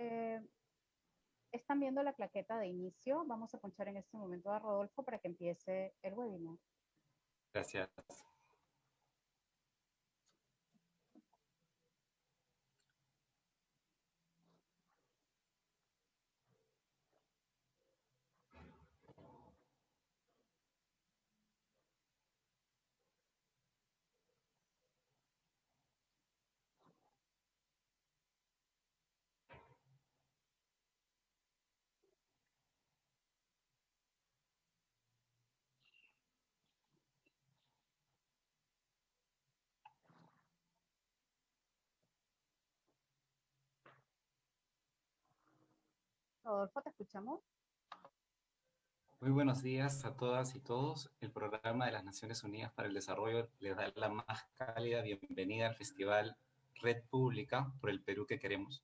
Eh, Están viendo la claqueta de inicio. Vamos a ponchar en este momento a Rodolfo para que empiece el webinar. Gracias. Rodolfo, ¿te escuchamos? Muy buenos días a todas y todos. El Programa de las Naciones Unidas para el Desarrollo les da la más cálida bienvenida al Festival Red Pública por el Perú que queremos.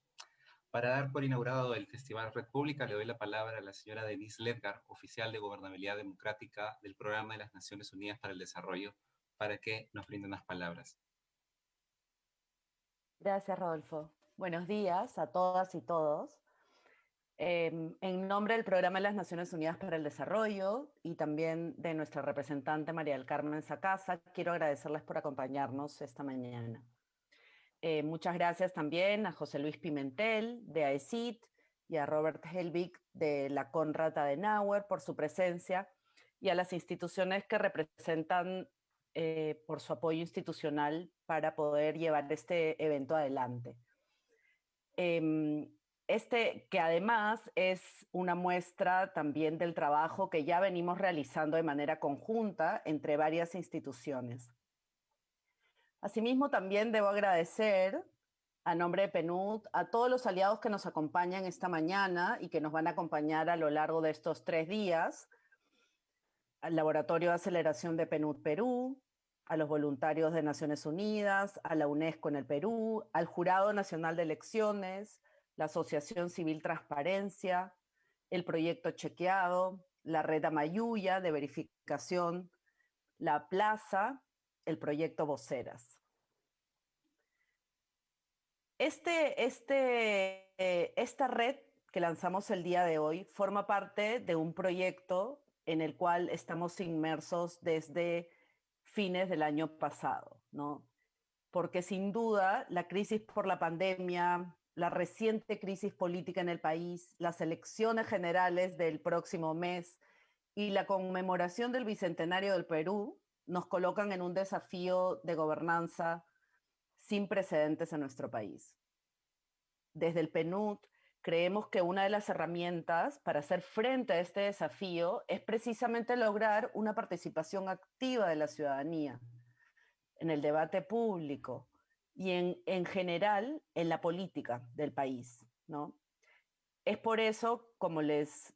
Para dar por inaugurado el Festival Red Pública, le doy la palabra a la señora Denise Ledgar, oficial de Gobernabilidad Democrática del Programa de las Naciones Unidas para el Desarrollo, para que nos brinde unas palabras. Gracias, Rodolfo. Buenos días a todas y todos. En nombre del Programa de las Naciones Unidas para el Desarrollo y también de nuestra representante María del Carmen Sacasa, quiero agradecerles por acompañarnos esta mañana. Muchas gracias también a José Luis Pimentel de AECIT y a Robert Helbig de la Konrad Adenauer por su presencia y a las instituciones que representan por su apoyo institucional para poder llevar este evento adelante. Que además es una muestra también del trabajo que ya venimos realizando de manera conjunta entre varias instituciones. Asimismo, también debo agradecer, a nombre de PNUD, a todos los aliados que nos acompañan esta mañana y que nos van a acompañar a lo largo de estos 3 días, al Laboratorio de Aceleración de PNUD Perú, a los voluntarios de Naciones Unidas, a la UNESCO en el Perú, al Jurado Nacional de Elecciones, la Asociación Civil Transparencia, el Proyecto Chequeado, la Red Amayuya de verificación, la Plaza, el Proyecto Voceras. Esta red que lanzamos el día de hoy forma parte de un proyecto en el cual estamos inmersos desde fines del año pasado, ¿no? Porque sin duda la crisis por la pandemia, la reciente crisis política en el país, las elecciones generales del próximo mes y la conmemoración del Bicentenario del Perú nos colocan en un desafío de gobernanza sin precedentes en nuestro país. Desde el PNUD creemos que una de las herramientas para hacer frente a este desafío es precisamente lograr una participación activa de la ciudadanía en el debate público y en general en la política del país, ¿no? Es por eso, como les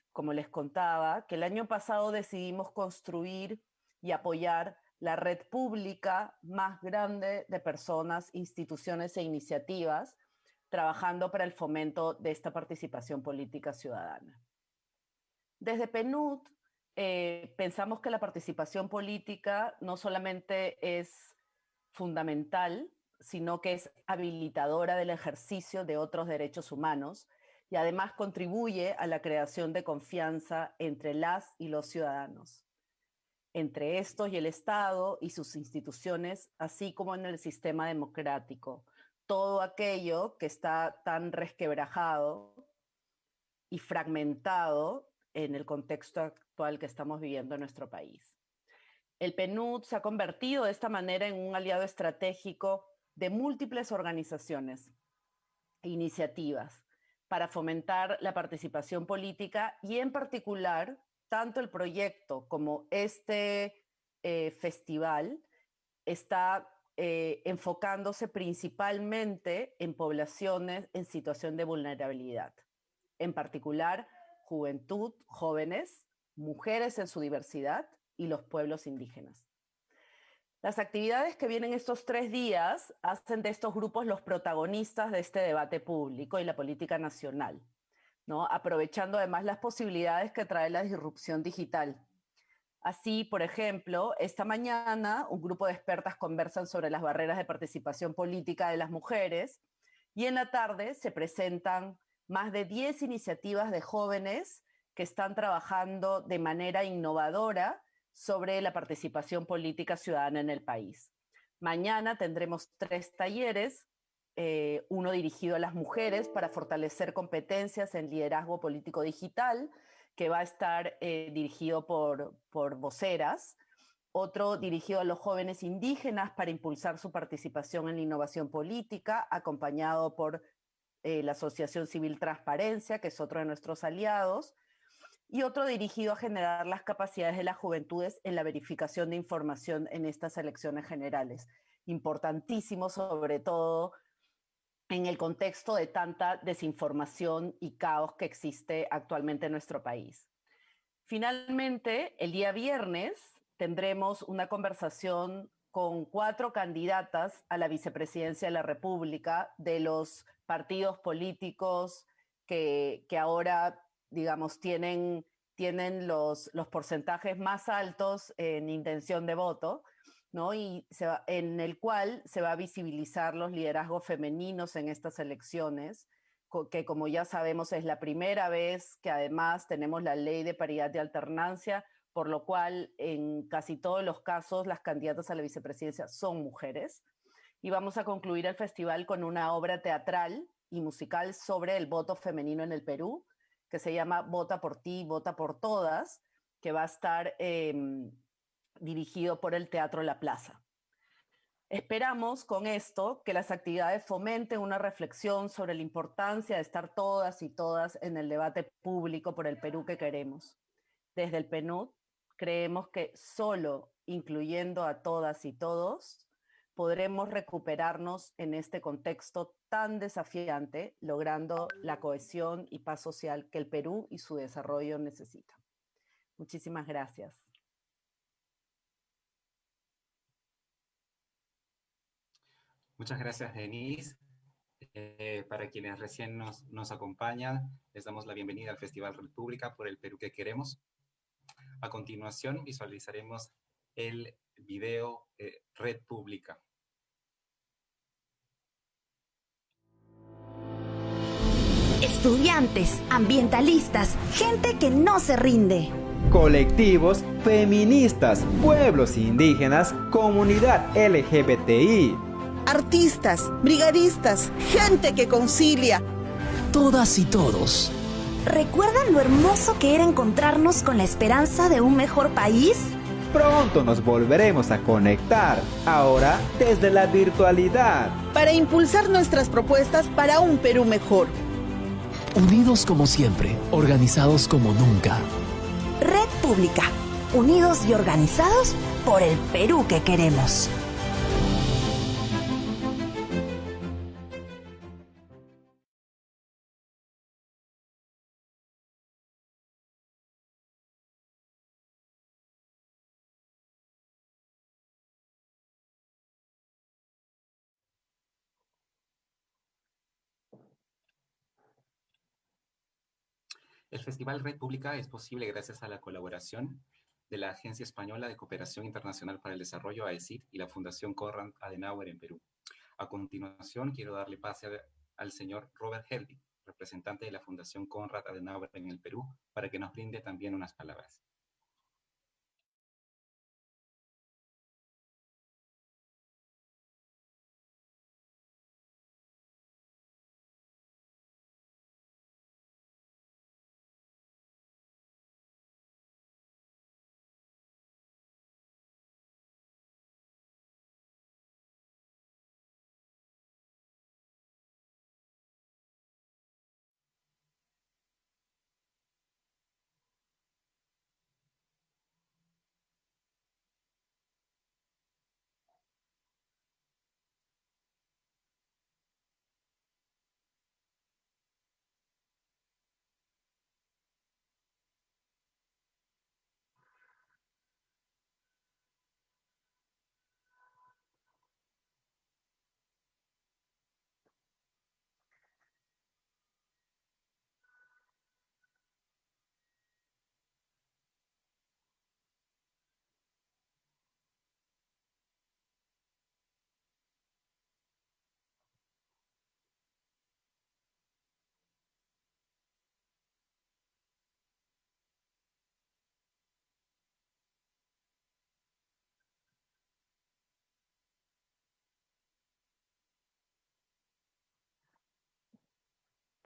contaba, que el año pasado decidimos construir y apoyar la red pública más grande de personas, instituciones e iniciativas trabajando para el fomento de esta participación política ciudadana. Desde PNUD pensamos que la participación política no solamente es fundamental, sino que es habilitadora del ejercicio de otros derechos humanos y además contribuye a la creación de confianza entre las y los ciudadanos, entre estos y el Estado y sus instituciones, así como en el sistema democrático. Todo aquello que está tan resquebrajado y fragmentado en el contexto actual que estamos viviendo en nuestro país. El PNUD se ha convertido de esta manera en un aliado estratégico de múltiples organizaciones e iniciativas para fomentar la participación política y en particular tanto el proyecto como este festival está enfocándose principalmente en poblaciones en situación de vulnerabilidad, en particular juventud, jóvenes, mujeres en su diversidad y los pueblos indígenas. Las actividades que vienen estos 3 días hacen de estos grupos los protagonistas de este debate público y la política nacional, ¿no? Aprovechando además las posibilidades que trae la disrupción digital. Así, por ejemplo, esta mañana un grupo de expertas conversan sobre las barreras de participación política de las mujeres y en la tarde se presentan más de 10 iniciativas de jóvenes que están trabajando de manera innovadora sobre la participación política ciudadana en el país. Mañana tendremos 3 talleres, uno dirigido a las mujeres para fortalecer competencias en liderazgo político digital, que va a estar dirigido por voceras, otro dirigido a los jóvenes indígenas para impulsar su participación en la innovación política, acompañado por la Asociación Civil Transparencia, que es otro de nuestros aliados, y otro dirigido a generar las capacidades de las juventudes en la verificación de información en estas elecciones generales. Importantísimo, sobre todo en el contexto de tanta desinformación y caos que existe actualmente en nuestro país. Finalmente, el día viernes tendremos una conversación con 4 candidatas a la vicepresidencia de la República de los partidos políticos que ahora, digamos, tienen los porcentajes más altos en intención de voto, ¿no? Y en el cual se va a visibilizar los liderazgos femeninos en estas elecciones, que como ya sabemos es la primera vez que además tenemos la ley de paridad de alternancia, por lo cual en casi todos los casos las candidatas a la vicepresidencia son mujeres. Y vamos a concluir el festival con una obra teatral y musical sobre el voto femenino en el Perú, que se llama Vota por ti, vota por todas, que va a estar dirigido por el Teatro La Plaza. Esperamos con esto que las actividades fomenten una reflexión sobre la importancia de estar todas y todas en el debate público por el Perú que queremos. Desde el PNUD creemos que solo incluyendo a todas y todos podremos recuperarnos en este contexto tan desafiante, logrando la cohesión y paz social que el Perú y su desarrollo necesitan. Muchísimas gracias. Muchas gracias, Denise. Para quienes recién nos acompañan, les damos la bienvenida al Festival República por el Perú que queremos. A continuación, visualizaremos el video Red Pública. Estudiantes, ambientalistas, gente que no se rinde. Colectivos feministas, pueblos indígenas, comunidad LGBTI. Artistas, brigadistas, gente que concilia. Todas y todos. ¿Recuerdan lo hermoso que era encontrarnos con la esperanza de un mejor país? Pronto nos volveremos a conectar, ahora desde la virtualidad. Para impulsar nuestras propuestas para un Perú mejor. Unidos como siempre, organizados como nunca. Red Pública, unidos y organizados por el Perú que queremos. El Festival Red Pública es posible gracias a la colaboración de la Agencia Española de Cooperación Internacional para el Desarrollo, AECID, y la Fundación Konrad Adenauer en Perú. A continuación, quiero darle pase al señor Robert Helbig, representante de la Fundación Konrad Adenauer en el Perú, para que nos brinde también unas palabras.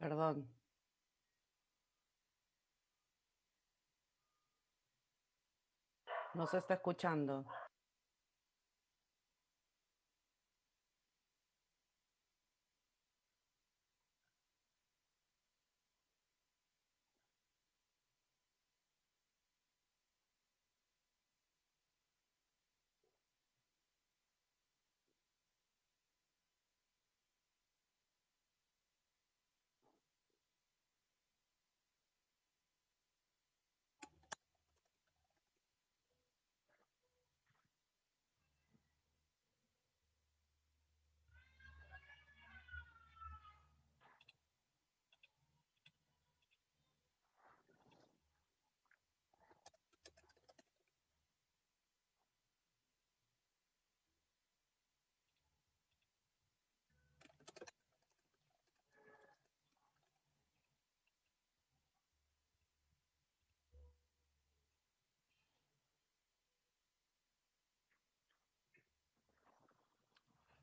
Perdón. No se está escuchando.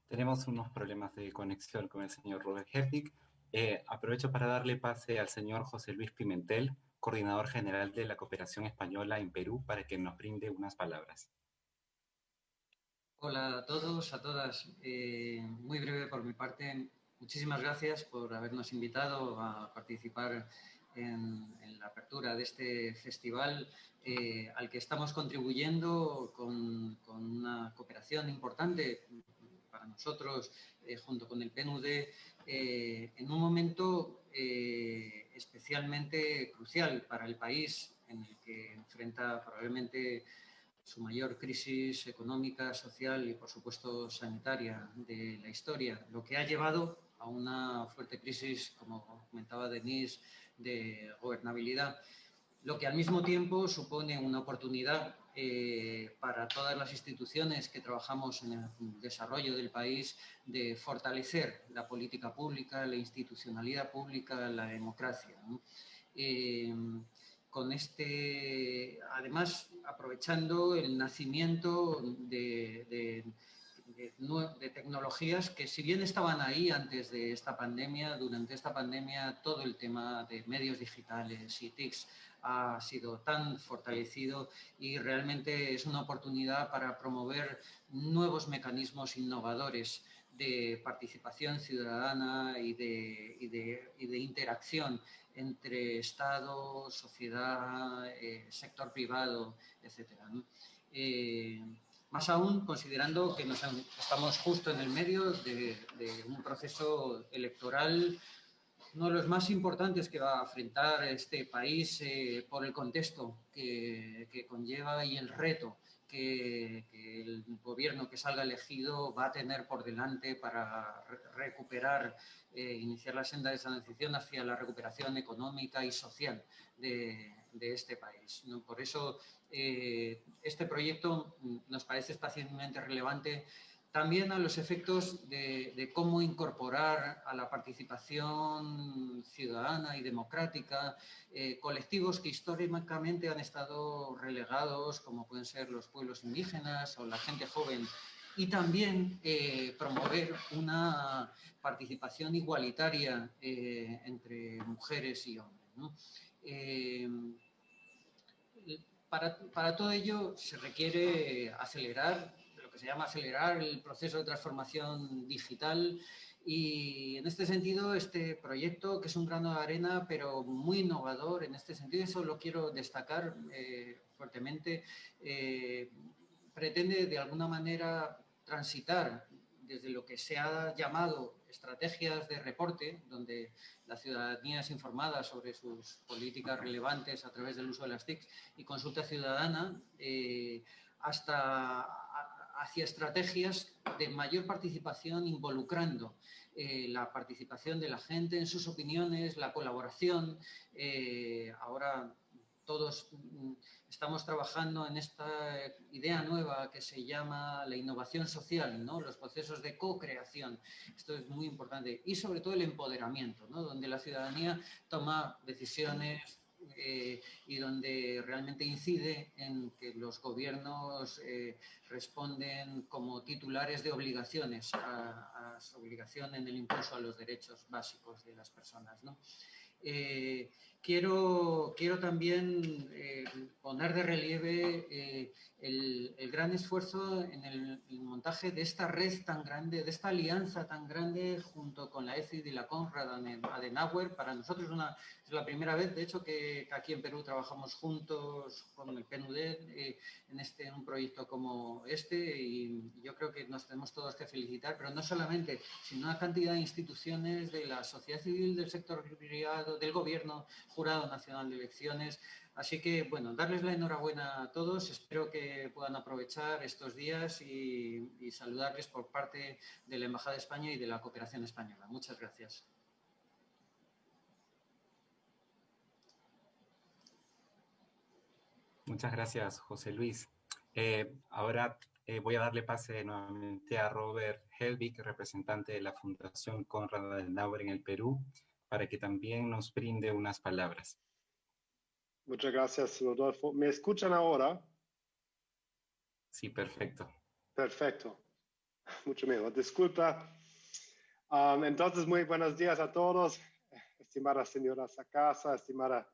Tenemos unos problemas de conexión con el señor Robert Hertig. Aprovecho para darle pase al señor José Luis Pimentel, coordinador general de la Cooperación Española en Perú, para que nos brinde unas palabras. Hola a todos, a todas. Muy breve por mi parte. Muchísimas gracias por habernos invitado a participar en la apertura de este festival al que estamos contribuyendo con una cooperación importante para nosotros, junto con el PNUD, en un momento especialmente crucial para el país, en el que enfrenta probablemente su mayor crisis económica, social y, por supuesto, sanitaria de la historia, lo que ha llevado a una fuerte crisis, como comentaba Denise, de gobernabilidad, lo que al mismo tiempo supone una oportunidad para todas las instituciones que trabajamos en el desarrollo del país de fortalecer la política pública, la institucionalidad pública, la democracia, ¿no? Con además, aprovechando el nacimiento de tecnologías que, si bien estaban ahí antes de esta pandemia, durante esta pandemia todo el tema de medios digitales y TICs ha sido tan fortalecido y realmente es una oportunidad para promover nuevos mecanismos innovadores de participación ciudadana y de interacción entre Estado, sociedad, sector privado, etc. Más aún considerando que estamos justo en el medio de un proceso electoral, uno de los más importantes que va a afrontar este país por el contexto que conlleva y el reto que el gobierno que salga elegido va a tener por delante para recuperar, iniciar la senda de transición hacia la recuperación económica y social de este país, ¿no? Por eso este proyecto nos parece especialmente relevante también a los efectos de cómo incorporar a la participación ciudadana y democrática colectivos que históricamente han estado relegados, como pueden ser los pueblos indígenas o la gente joven, y también promover una participación igualitaria entre mujeres y hombres, ¿no? Para todo ello se requiere acelerar, lo que se llama acelerar el proceso de transformación digital, y en este sentido este proyecto, que es un grano de arena pero muy innovador en este sentido, eso lo quiero destacar fuertemente, pretende de alguna manera transitar desde lo que se ha llamado estrategias de reporte, donde la ciudadanía es informada sobre sus políticas relevantes a través del uso de las TICs y consulta ciudadana, hacia estrategias de mayor participación, involucrando la participación de la gente en sus opiniones, la colaboración. Ahora todos estamos trabajando en esta idea nueva que se llama la innovación social, ¿no? Los procesos de co-creación. Esto es muy importante. Y sobre todo el empoderamiento, ¿no? Donde la ciudadanía toma decisiones y donde realmente incide en que los gobiernos responden como titulares de obligaciones a su obligación en el impulso a los derechos básicos de las personas, ¿no? Quiero también poner de relieve el gran esfuerzo en el montaje de esta red tan grande, de esta alianza tan grande junto con la ECID y la Konrad Adenauer. Para nosotros es la primera vez, de hecho, que aquí en Perú trabajamos juntos con el PNUD en un proyecto como este, y yo creo que nos tenemos todos que felicitar, pero no solamente, sino una cantidad de instituciones de la sociedad civil, del sector privado, del gobierno, Jurado Nacional de Elecciones. Así que, bueno, darles la enhorabuena a todos. Espero que puedan aprovechar estos días y saludarles por parte de la Embajada de España y de la Cooperación Española. Muchas gracias. Muchas gracias, José Luis. Ahora voy a darle pase nuevamente a Robert Helbig, representante de la Fundación Konrad Adenauer en el Perú, para que también nos brinde unas palabras. Muchas gracias, Rodolfo. ¿Me escuchan ahora? Sí, perfecto. Perfecto. Mucho mejor. Disculpa. Entonces, muy buenos días a todos. Estimada señora Sacasa, estimada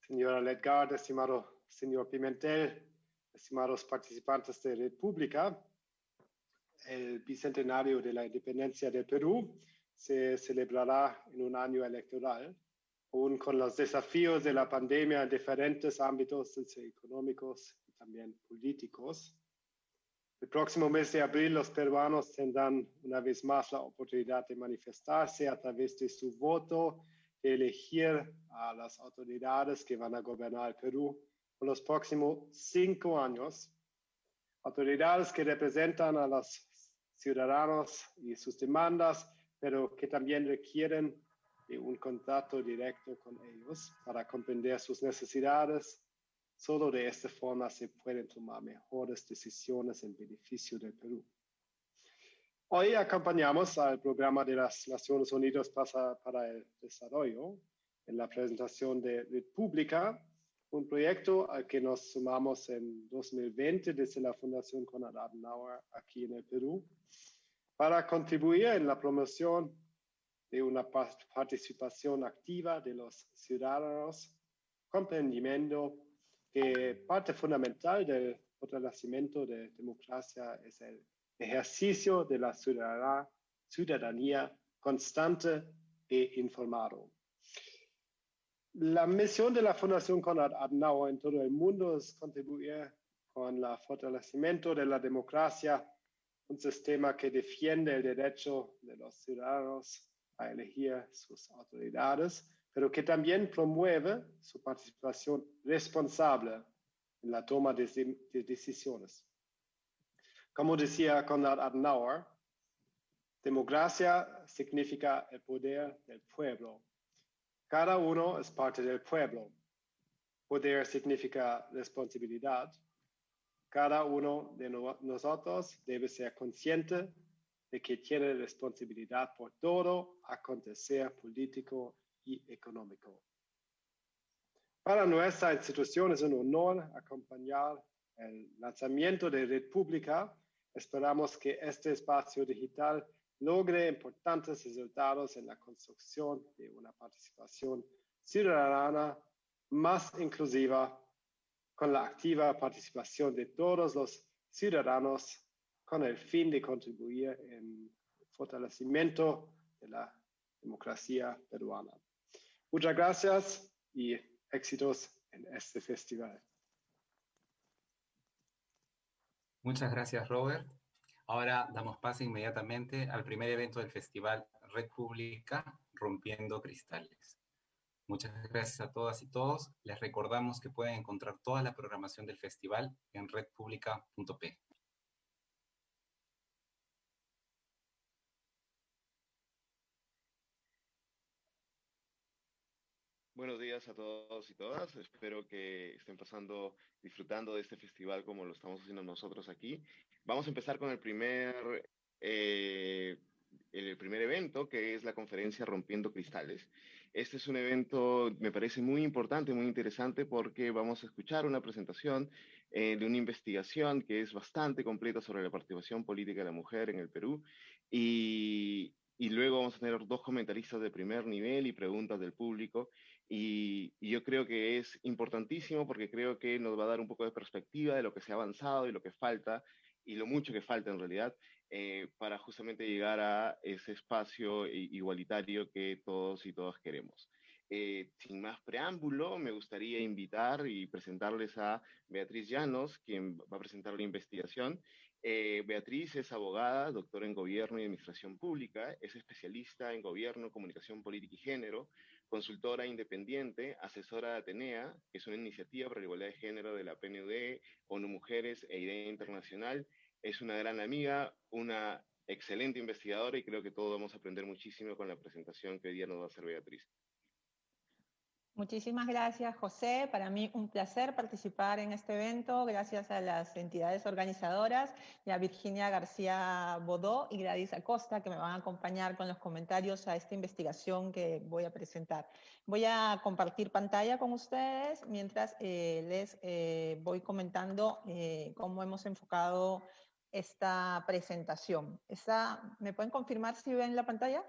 señora Ledgard, estimado señor Pimentel, estimados participantes de República. El bicentenario de la independencia del Perú se celebrará en un año electoral, aún con los desafíos de la pandemia en diferentes ámbitos económicos y también políticos. El próximo mes de abril los peruanos tendrán una vez más la oportunidad de manifestarse a través de su voto, de elegir a las autoridades que van a gobernar el Perú por los próximos 5 años. Autoridades que representan a los ciudadanos y sus demandas, pero que también requieren de un contacto directo con ellos para comprender sus necesidades. Solo de esta forma se pueden tomar mejores decisiones en beneficio del Perú. Hoy acompañamos al programa de las Naciones Unidas para el Desarrollo en la presentación de República, un proyecto al que nos sumamos en 2020 desde la Fundación Konrad Adenauer aquí en el Perú, para contribuir en la promoción de una participación activa de los ciudadanos, comprendiendo que parte fundamental del fortalecimiento de democracia es el ejercicio de la ciudadanía constante e informado. La misión de la Fundación Konrad Adenauer en todo el mundo es contribuir con el fortalecimiento de la democracia, un sistema que defiende el derecho de los ciudadanos a elegir sus autoridades, pero que también promueve su participación responsable en la toma de decisiones. Como decía Konrad Adenauer, democracia significa el poder del pueblo. Cada uno es parte del pueblo. Poder significa responsabilidad. Cada uno de nosotros debe ser consciente de que tiene responsabilidad por todo acontecer político y económico. Para nuestra institución es un honor acompañar el lanzamiento de República. Esperamos que este espacio digital logre importantes resultados en la construcción de una participación ciudadana más inclusiva, con la activa participación de todos los ciudadanos, con el fin de contribuir en el fortalecimiento de la democracia peruana. Muchas gracias y éxitos en este festival. Muchas gracias, Robert. Ahora damos paso inmediatamente al primer evento del Festival República, Rompiendo Cristales. Muchas gracias a todas y todos. Les recordamos que pueden encontrar toda la programación del festival en redpublica.p. Buenos días a todos y todas. Espero que estén disfrutando de este festival como lo estamos haciendo nosotros aquí. Vamos a empezar con el primer el primer evento, que es la conferencia Rompiendo Cristales. Este es un evento, me parece muy importante, muy interesante, porque vamos a escuchar una presentación de una investigación que es bastante completa sobre la participación política de la mujer en el Perú, y luego vamos a tener dos comentaristas de primer nivel y preguntas del público, y yo creo que es importantísimo porque creo que nos va a dar un poco de perspectiva de lo que se ha avanzado y lo que falta, y lo mucho que falta en realidad, para justamente llegar a ese espacio igualitario que todos y todas queremos. Sin más preámbulo, me gustaría invitar y presentarles a Beatriz Llanos, quien va a presentar la investigación. Beatriz es abogada, doctora en Gobierno y Administración Pública, es especialista en Gobierno, Comunicación Política y Género, consultora independiente, asesora de Atenea, que es una iniciativa para la igualdad de género de la PNUD, ONU Mujeres e IDEA Internacional. Es una gran amiga, una excelente investigadora, y creo que todos vamos a aprender muchísimo con la presentación que hoy día nos va a hacer Beatriz. Muchísimas gracias, José. Para mí un placer participar en este evento, gracias a las entidades organizadoras y a Virginia García Bodó y Gladys Acosta, que me van a acompañar con los comentarios a esta investigación que voy a presentar. Voy a compartir pantalla con ustedes mientras les voy comentando cómo hemos enfocado esta presentación. ¿Me pueden confirmar si ven la pantalla?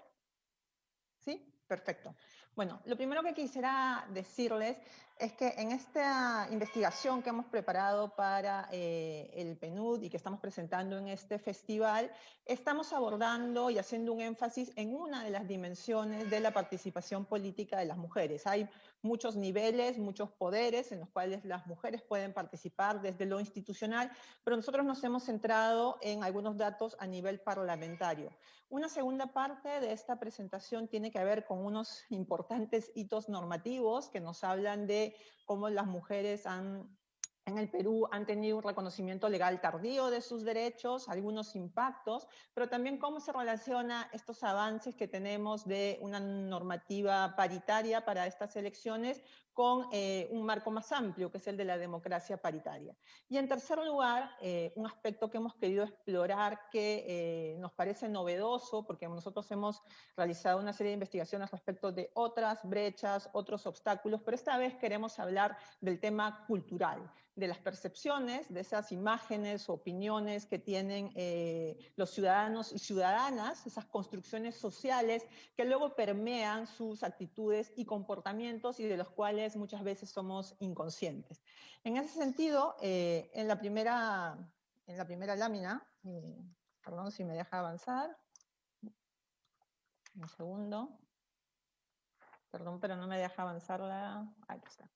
¿Sí? Perfecto. Bueno, lo primero que quisiera decirles es que en esta investigación que hemos preparado para el PNUD y que estamos presentando en este festival, estamos abordando y haciendo un énfasis en una de las dimensiones de la participación política de las mujeres. Hay muchos niveles, muchos poderes en los cuales las mujeres pueden participar desde lo institucional, pero nosotros nos hemos centrado en algunos datos a nivel parlamentario. Una segunda parte de esta presentación tiene que ver con unos importantes hitos normativos que nos hablan de cómo las mujeres en el Perú han tenido un reconocimiento legal tardío de sus derechos, algunos impactos, pero también cómo se relaciona estos avances que tenemos de una normativa paritaria para estas elecciones con un marco más amplio, que es el de la democracia paritaria. Y en tercer lugar, un aspecto que hemos querido explorar que nos parece novedoso, porque nosotros hemos realizado una serie de investigaciones respecto de otras brechas, otros obstáculos, pero esta vez queremos hablar del tema cultural, de las percepciones, de esas imágenes, opiniones que tienen los ciudadanos y ciudadanas, esas construcciones sociales que luego permean sus actitudes y comportamientos y de los cuales muchas veces somos inconscientes. En ese sentido, en la primera lámina, perdón si me deja avanzar, un segundo, perdón, pero no me deja avanzar aquí está.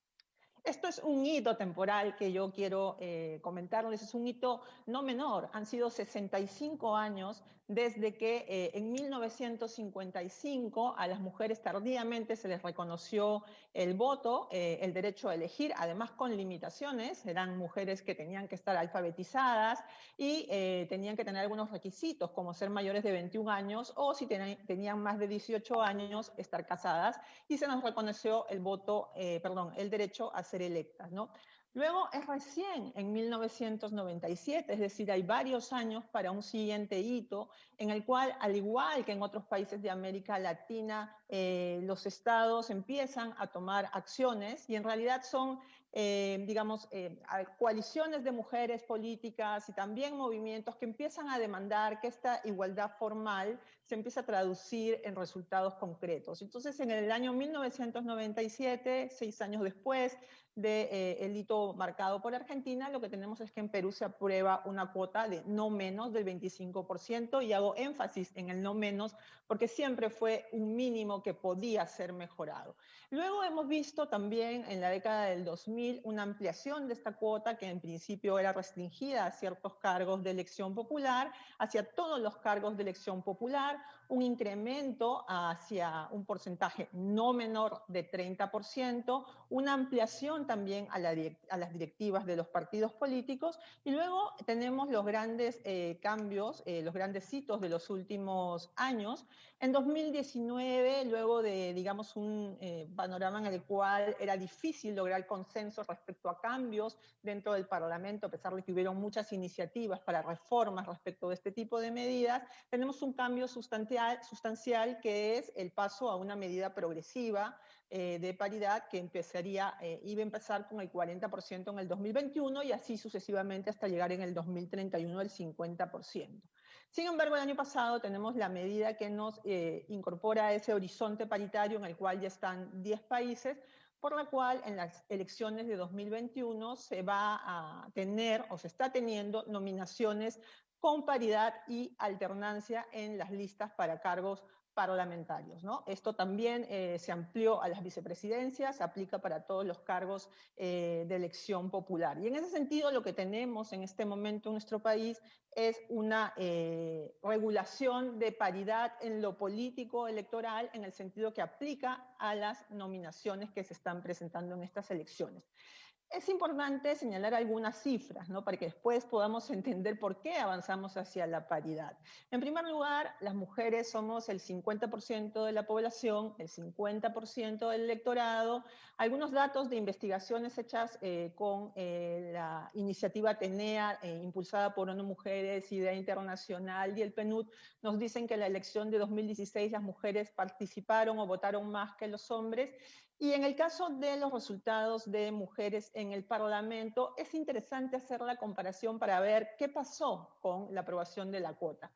Esto es un hito temporal que yo quiero comentarles, es un hito no menor, han sido 65 años desde que en 1955 a las mujeres tardíamente se les reconoció el voto, el derecho a elegir, además con limitaciones, eran mujeres que tenían que estar alfabetizadas y tenían que tener algunos requisitos, como ser mayores de 21 años o si tenían más de 18 años, estar casadas, y se nos reconoció el voto, el derecho a ser electas, ¿no? Luego es recién en 1997, es decir, hay varios años para un siguiente hito en el cual, al igual que en otros países de América Latina, los estados empiezan a tomar acciones y en realidad son, coaliciones de mujeres políticas y también movimientos que empiezan a demandar que esta igualdad formal se empiece a traducir en resultados concretos. Entonces, en el año 1997, 6 años después del hito marcado por Argentina, lo que tenemos es que en Perú se aprueba una cuota de no menos del 25%, y hago énfasis en el no menos porque siempre fue un mínimo que podía ser mejorado. Luego hemos visto también en la década del 2000 una ampliación de esta cuota que en principio era restringida a ciertos cargos de elección popular, hacia todos los cargos de elección popular, un incremento hacia un porcentaje no menor de 30%, una ampliación también a las directivas de los partidos políticos, y luego tenemos los grandes cambios, los grandes hitos de los últimos años. En 2019, luego de, digamos, un panorama en el cual era difícil lograr consenso consenso respecto a cambios dentro del Parlamento, a pesar de que hubieron muchas iniciativas para reformas respecto de este tipo de medidas, tenemos un cambio sustancial que es el paso a una medida progresiva de paridad que iba a empezar con el 40% en el 2021 y así sucesivamente hasta llegar en el 2031 al 50%. Sin embargo, el año pasado tenemos la medida que nos incorpora ese horizonte paritario en el cual ya están 10 países, por la cual en las elecciones de 2021 se va a tener o se está teniendo nominaciones con paridad y alternancia en las listas para cargos parlamentarios, ¿no? Esto también se amplió a las vicepresidencias, se aplica para todos los cargos de elección popular. Y en ese sentido, lo que tenemos en este momento en nuestro país es una regulación de paridad en lo político electoral, en el sentido que aplica a las nominaciones que se están presentando en estas elecciones. Es importante señalar algunas cifras, ¿no? Para que después podamos entender por qué avanzamos hacia la paridad. En primer lugar, las mujeres somos el 50% de la población, el 50% del electorado. Algunos datos de investigaciones hechas con la iniciativa Atenea, impulsada por ONU Mujeres, Idea Internacional y el PNUD, nos dicen que en la elección de 2016 las mujeres participaron o votaron más que los hombres. Y en el caso de los resultados de mujeres en el Parlamento, es interesante hacer la comparación para ver qué pasó con la aprobación de la cuota.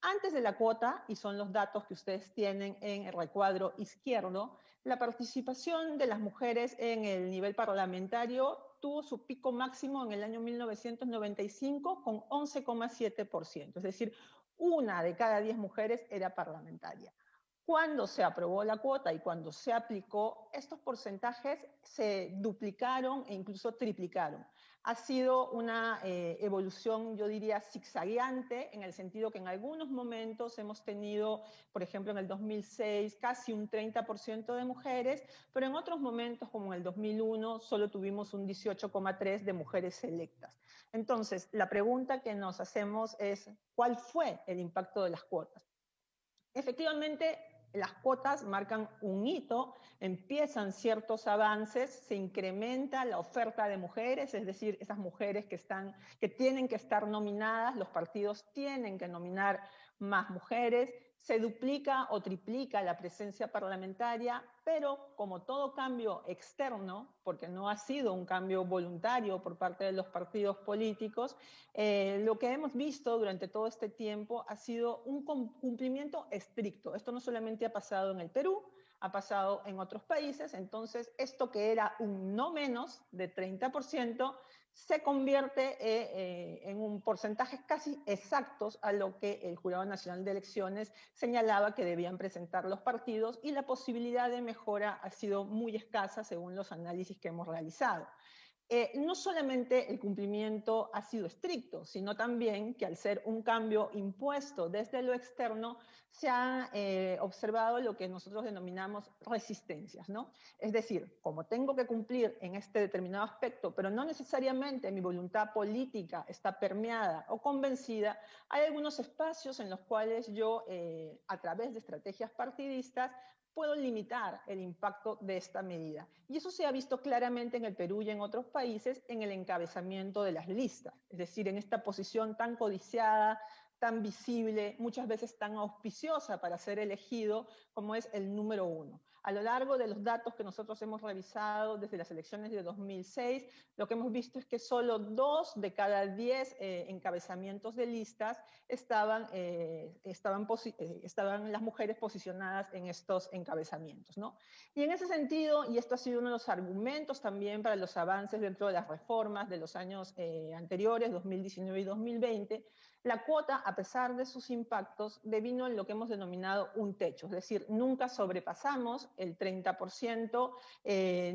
Antes de la cuota, y son los datos que ustedes tienen en el recuadro izquierdo, la participación de las mujeres en el nivel parlamentario tuvo su pico máximo en el año 1995 con 11,7%, es decir, 1 de cada 10 mujeres era parlamentaria. Cuando se aprobó la cuota y cuando se aplicó, estos porcentajes se duplicaron e incluso triplicaron. Ha sido una evolución, yo diría, zigzagueante, en el sentido que en algunos momentos hemos tenido, por ejemplo, en el 2006, casi un 30% de mujeres, pero en otros momentos, como en el 2001, solo tuvimos un 18,3% de mujeres electas. Entonces, la pregunta que nos hacemos es, ¿cuál fue el impacto de las cuotas? Efectivamente, las cuotas marcan un hito, empiezan ciertos avances, se incrementa la oferta de mujeres, es decir, esas mujeres que tienen que estar nominadas, los partidos tienen que nominar más mujeres, se duplica o triplica la presencia parlamentaria, pero como todo cambio externo, porque no ha sido un cambio voluntario por parte de los partidos políticos, lo que hemos visto durante todo este tiempo ha sido un cumplimiento estricto. Esto no solamente ha pasado en el Perú, ha pasado en otros países. Entonces, esto que era un no menos de 30%, se convierte en un porcentaje casi exactos a lo que el Jurado Nacional de Elecciones señalaba que debían presentar los partidos, y la posibilidad de mejora ha sido muy escasa según los análisis que hemos realizado. No solamente el cumplimiento ha sido estricto, sino también que al ser un cambio impuesto desde lo externo, se ha observado lo que nosotros denominamos resistencias, ¿no? Es decir, como tengo que cumplir en este determinado aspecto, pero no necesariamente mi voluntad política está permeada o convencida, hay algunos espacios en los cuales yo, a través de estrategias partidistas, puedo limitar el impacto de esta medida. Y eso se ha visto claramente en el Perú y en otros países en el encabezamiento de las listas, es decir, en esta posición tan codiciada, tan visible, muchas veces tan auspiciosa para ser elegido como es el número 1. A lo largo de los datos que nosotros hemos revisado desde las elecciones de 2006, lo que hemos visto es que solo 2 de cada 10 encabezamientos de listas estaban las mujeres posicionadas en estos encabezamientos, ¿no? Y en ese sentido, y esto ha sido uno de los argumentos también para los avances dentro de las reformas de los años anteriores, 2019 y 2020, la cuota, a pesar de sus impactos, devino en lo que hemos denominado un techo, es decir, nunca sobrepasamos el 30%,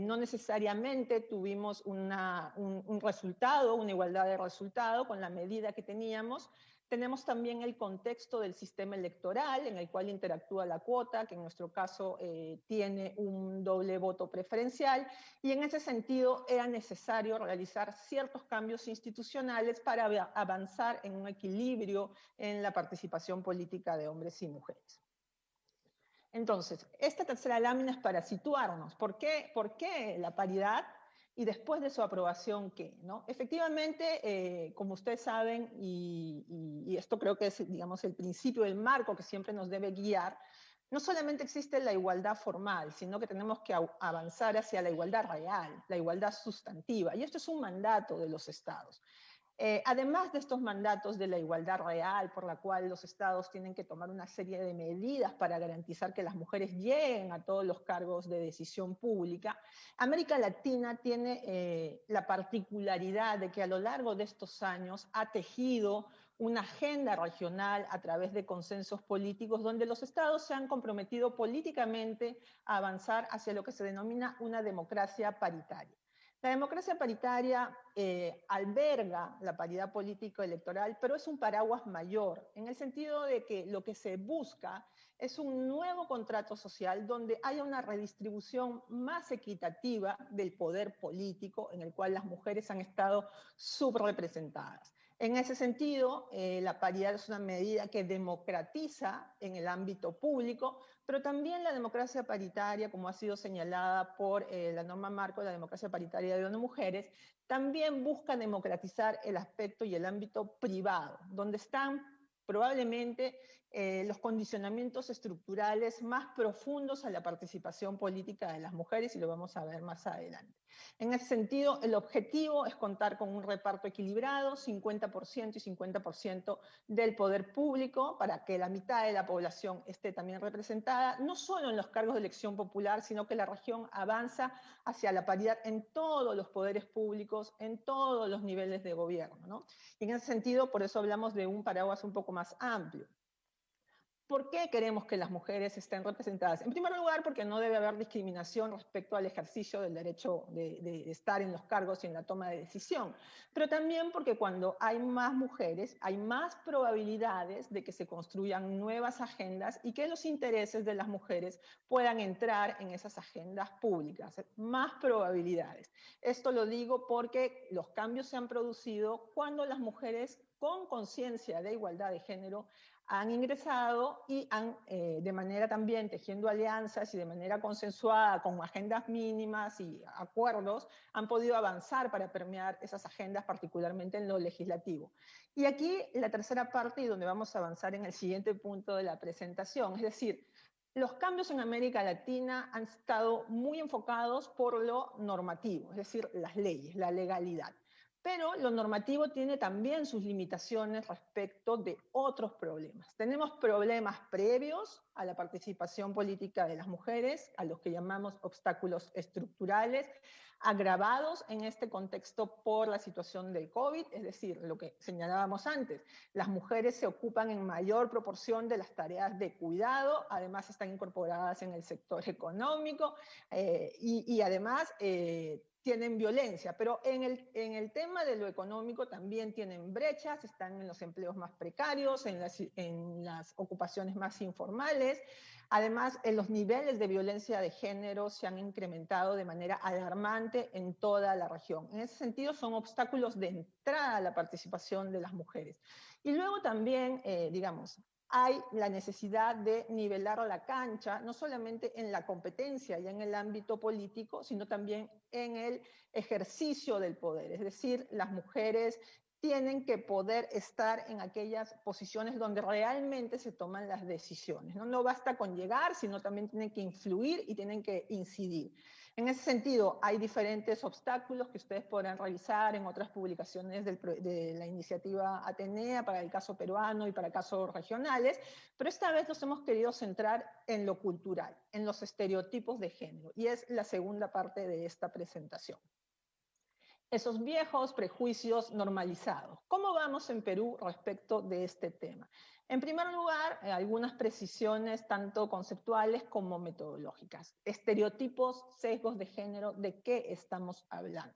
no necesariamente tuvimos un resultado, una igualdad de resultado con la medida que teníamos. Tenemos también el contexto del sistema electoral en el cual interactúa la cuota, que en nuestro caso tiene un doble voto preferencial, y en ese sentido era necesario realizar ciertos cambios institucionales para avanzar en un equilibrio en la participación política de hombres y mujeres. Entonces, esta tercera lámina es para situarnos. ¿Por qué la paridad? y después de su aprobación, ¿qué? ¿No? Efectivamente, como ustedes saben, y esto creo que es, digamos, el principio, el marco que siempre nos debe guiar, no solamente existe la igualdad formal, sino que tenemos que avanzar hacia la igualdad real, la igualdad sustantiva, y esto es un mandato de los estados. Además de estos mandatos de la igualdad real, por la cual los estados tienen que tomar una serie de medidas para garantizar que las mujeres lleguen a todos los cargos de decisión pública, América Latina tiene la particularidad de que a lo largo de estos años ha tejido una agenda regional a través de consensos políticos donde los estados se han comprometido políticamente a avanzar hacia lo que se denomina una democracia paritaria. La democracia paritaria alberga la paridad político-electoral, pero es un paraguas mayor, en el sentido de que lo que se busca es un nuevo contrato social donde haya una redistribución más equitativa del poder político, en el cual las mujeres han estado subrepresentadas. En ese sentido, la paridad es una medida que democratiza en el ámbito público, pero también la democracia paritaria, como ha sido señalada por la norma marco de la democracia paritaria de ONU Mujeres, también busca democratizar el aspecto y el ámbito privado, donde están probablemente los condicionamientos estructurales más profundos a la participación política de las mujeres, y lo vamos a ver más adelante. En ese sentido, el objetivo es contar con un reparto equilibrado, 50% y 50% del poder público, para que la mitad de la población esté también representada, no solo en los cargos de elección popular, sino que la región avanza hacia la paridad en todos los poderes públicos, en todos los niveles de gobierno, ¿no? Y en ese sentido, por eso hablamos de un paraguas un poco más amplio. ¿Por qué queremos que las mujeres estén representadas? En primer lugar, porque no debe haber discriminación respecto al ejercicio del derecho de estar en los cargos y en la toma de decisión, pero también porque cuando hay más mujeres, hay más probabilidades de que se construyan nuevas agendas y que los intereses de las mujeres puedan entrar en esas agendas públicas, más probabilidades. Esto lo digo porque los cambios se han producido cuando las mujeres con conciencia de igualdad de género han ingresado y han, de manera también tejiendo alianzas y de manera consensuada con agendas mínimas y acuerdos, han podido avanzar para permear esas agendas, particularmente en lo legislativo. Y aquí la tercera parte, y donde vamos a avanzar en el siguiente punto de la presentación, es decir, los cambios en América Latina han estado muy enfocados por lo normativo, es decir, las leyes, la legalidad. Pero lo normativo tiene también sus limitaciones respecto de otros problemas. Tenemos problemas previos a la participación política de las mujeres, a los que llamamos obstáculos estructurales, agravados en este contexto por la situación del COVID, es decir, lo que señalábamos antes, las mujeres se ocupan en mayor proporción de las tareas de cuidado, además están incorporadas en el sector económico y además tienen violencia, pero en el tema de lo económico también tienen brechas, están en los empleos más precarios, en las ocupaciones más informales. Además, los niveles de violencia de género se han incrementado de manera alarmante en toda la región. En ese sentido, son obstáculos de entrada a la participación de las mujeres. Y luego también, digamos, hay la necesidad de nivelar la cancha, no solamente en la competencia y en el ámbito político, sino también en el ejercicio del poder. Es decir, las mujeres tienen que poder estar en aquellas posiciones donde realmente se toman las decisiones. No basta con llegar, sino también tienen que influir y tienen que incidir. En ese sentido, hay diferentes obstáculos que ustedes podrán revisar en otras publicaciones de la iniciativa Atenea para el caso peruano y para casos regionales, pero esta vez nos hemos querido centrar en lo cultural, en los estereotipos de género, y es la segunda parte de esta presentación. Esos viejos prejuicios normalizados. ¿Cómo vamos en Perú respecto de este tema? En primer lugar, algunas precisiones tanto conceptuales como metodológicas. Estereotipos, sesgos de género, ¿de qué estamos hablando?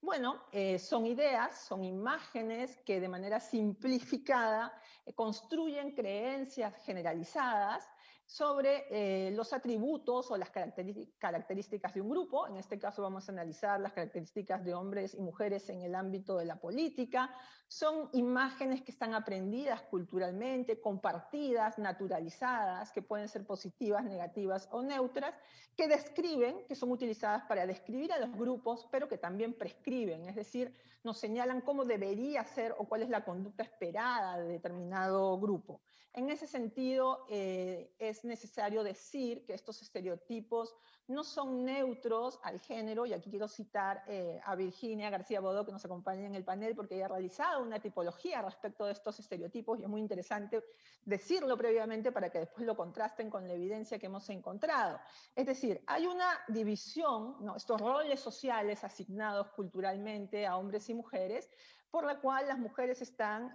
Bueno, son ideas, son imágenes que de manera simplificada construyen creencias generalizadas sobre los atributos o las características de un grupo. En este caso vamos a analizar las características de hombres y mujeres en el ámbito de la política. Son imágenes que están aprendidas culturalmente, compartidas, naturalizadas, que pueden ser positivas, negativas o neutras, que describen, que son utilizadas para describir a los grupos, pero que también prescriben, es decir, nos señalan cómo debería ser o cuál es la conducta esperada de determinado grupo. En ese sentido, es necesario decir que estos estereotipos no son neutros al género, y aquí quiero citar a Virginia García Bodó, que nos acompaña en el panel, porque ella ha realizado una tipología respecto de estos estereotipos, y es muy interesante decirlo previamente para que después lo contrasten con la evidencia que hemos encontrado. Es decir, hay una división, ¿no?, estos roles sociales asignados culturalmente a hombres y mujeres, por la cual las mujeres están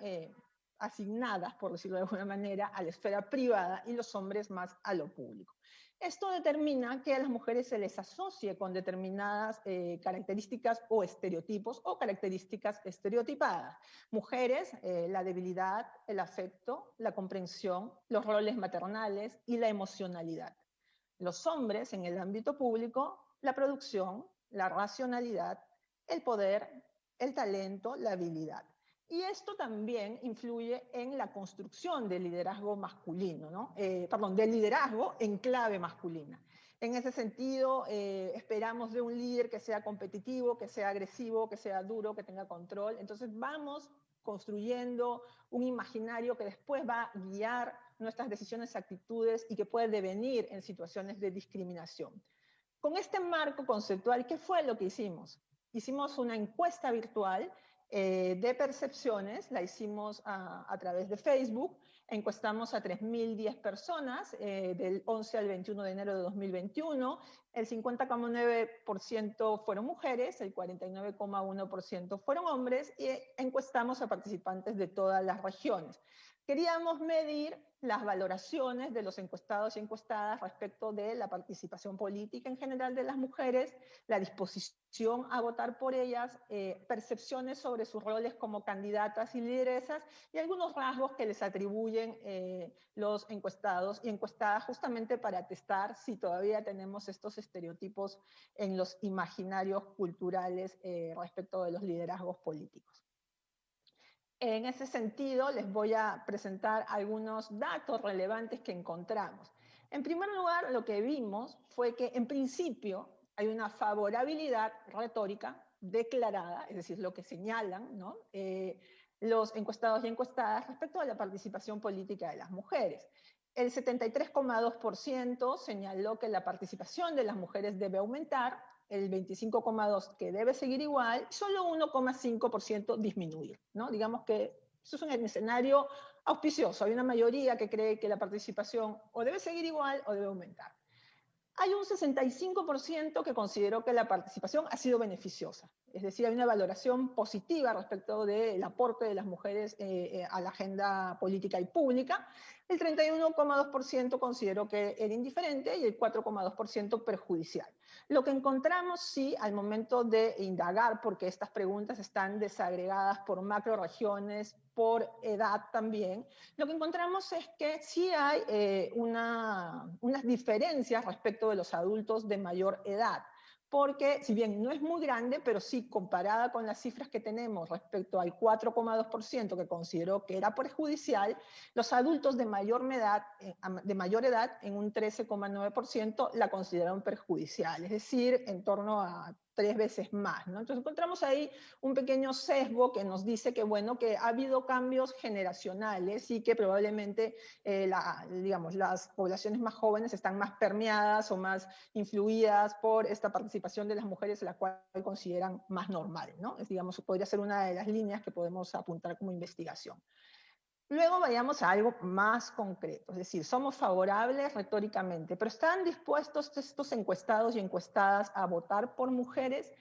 asignadas, por decirlo de alguna manera, a la esfera privada y los hombres más a lo público. Esto determina que a las mujeres se les asocie con determinadas características o estereotipos o características estereotipadas. Mujeres, la debilidad, el afecto, la comprensión, los roles maternales y la emocionalidad. Los hombres, en el ámbito público, la producción, la racionalidad, el poder, el talento, la habilidad. Y esto también influye en la construcción del liderazgo masculino, ¿no? Del liderazgo en clave masculina. En ese sentido, esperamos de un líder que sea competitivo, que sea agresivo, que sea duro, que tenga control. Entonces vamos construyendo un imaginario que después va a guiar nuestras decisiones, actitudes y que puede devenir en situaciones de discriminación. Con este marco conceptual, ¿qué fue lo que hicimos? Hicimos una encuesta virtual de percepciones, la hicimos a través de Facebook, encuestamos a 3.010 personas del 11 al 21 de enero de 2021, el 50,9% fueron mujeres, el 49,1% fueron hombres y encuestamos a participantes de todas las regiones. Queríamos medir las valoraciones de los encuestados y encuestadas respecto de la participación política en general de las mujeres, la disposición a votar por ellas, percepciones sobre sus roles como candidatas y lideresas y algunos rasgos que les atribuyen los encuestados y encuestadas justamente para testar si todavía tenemos estos estereotipos en los imaginarios culturales respecto de los liderazgos políticos. En ese sentido, les voy a presentar algunos datos relevantes que encontramos. En primer lugar, lo que vimos fue que, en principio, hay una favorabilidad retórica declarada, es decir, lo que señalan, ¿no?, los encuestados y encuestadas respecto a la participación política de las mujeres. El 73,2% señaló que la participación de las mujeres debe aumentar, el 25,2% que debe seguir igual, solo 1,5% disminuir, ¿no? Digamos que eso es un escenario auspicioso. Hay una mayoría que cree que la participación o debe seguir igual o debe aumentar. Hay un 65% que consideró que la participación ha sido beneficiosa. Es decir, hay una valoración positiva respecto del aporte de las mujeres a la agenda política y pública. El 31,2% consideró que era indiferente y el 4,2% perjudicial. Lo que encontramos, sí, al momento de indagar, porque estas preguntas están desagregadas por macroregiones, por edad también, lo que encontramos es que sí hay unas diferencias respecto de los adultos de mayor edad. Porque, si bien no es muy grande, pero sí comparada con las cifras que tenemos respecto al 4,2% que consideró que era perjudicial, los adultos de mayor edad en un 13,9% la consideraron perjudicial, es decir, en torno a 3 veces más, ¿no? Entonces encontramos ahí un pequeño sesgo que nos dice que, bueno, que ha habido cambios generacionales y que probablemente las poblaciones más jóvenes están más permeadas o más influidas por esta participación de las mujeres, la cual consideran más normal, ¿no? Digamos, podría ser una de las líneas que podemos apuntar como investigación. Luego vayamos a algo más concreto, es decir, somos favorables retóricamente, pero ¿están dispuestos estos encuestados y encuestadas a votar por mujeres?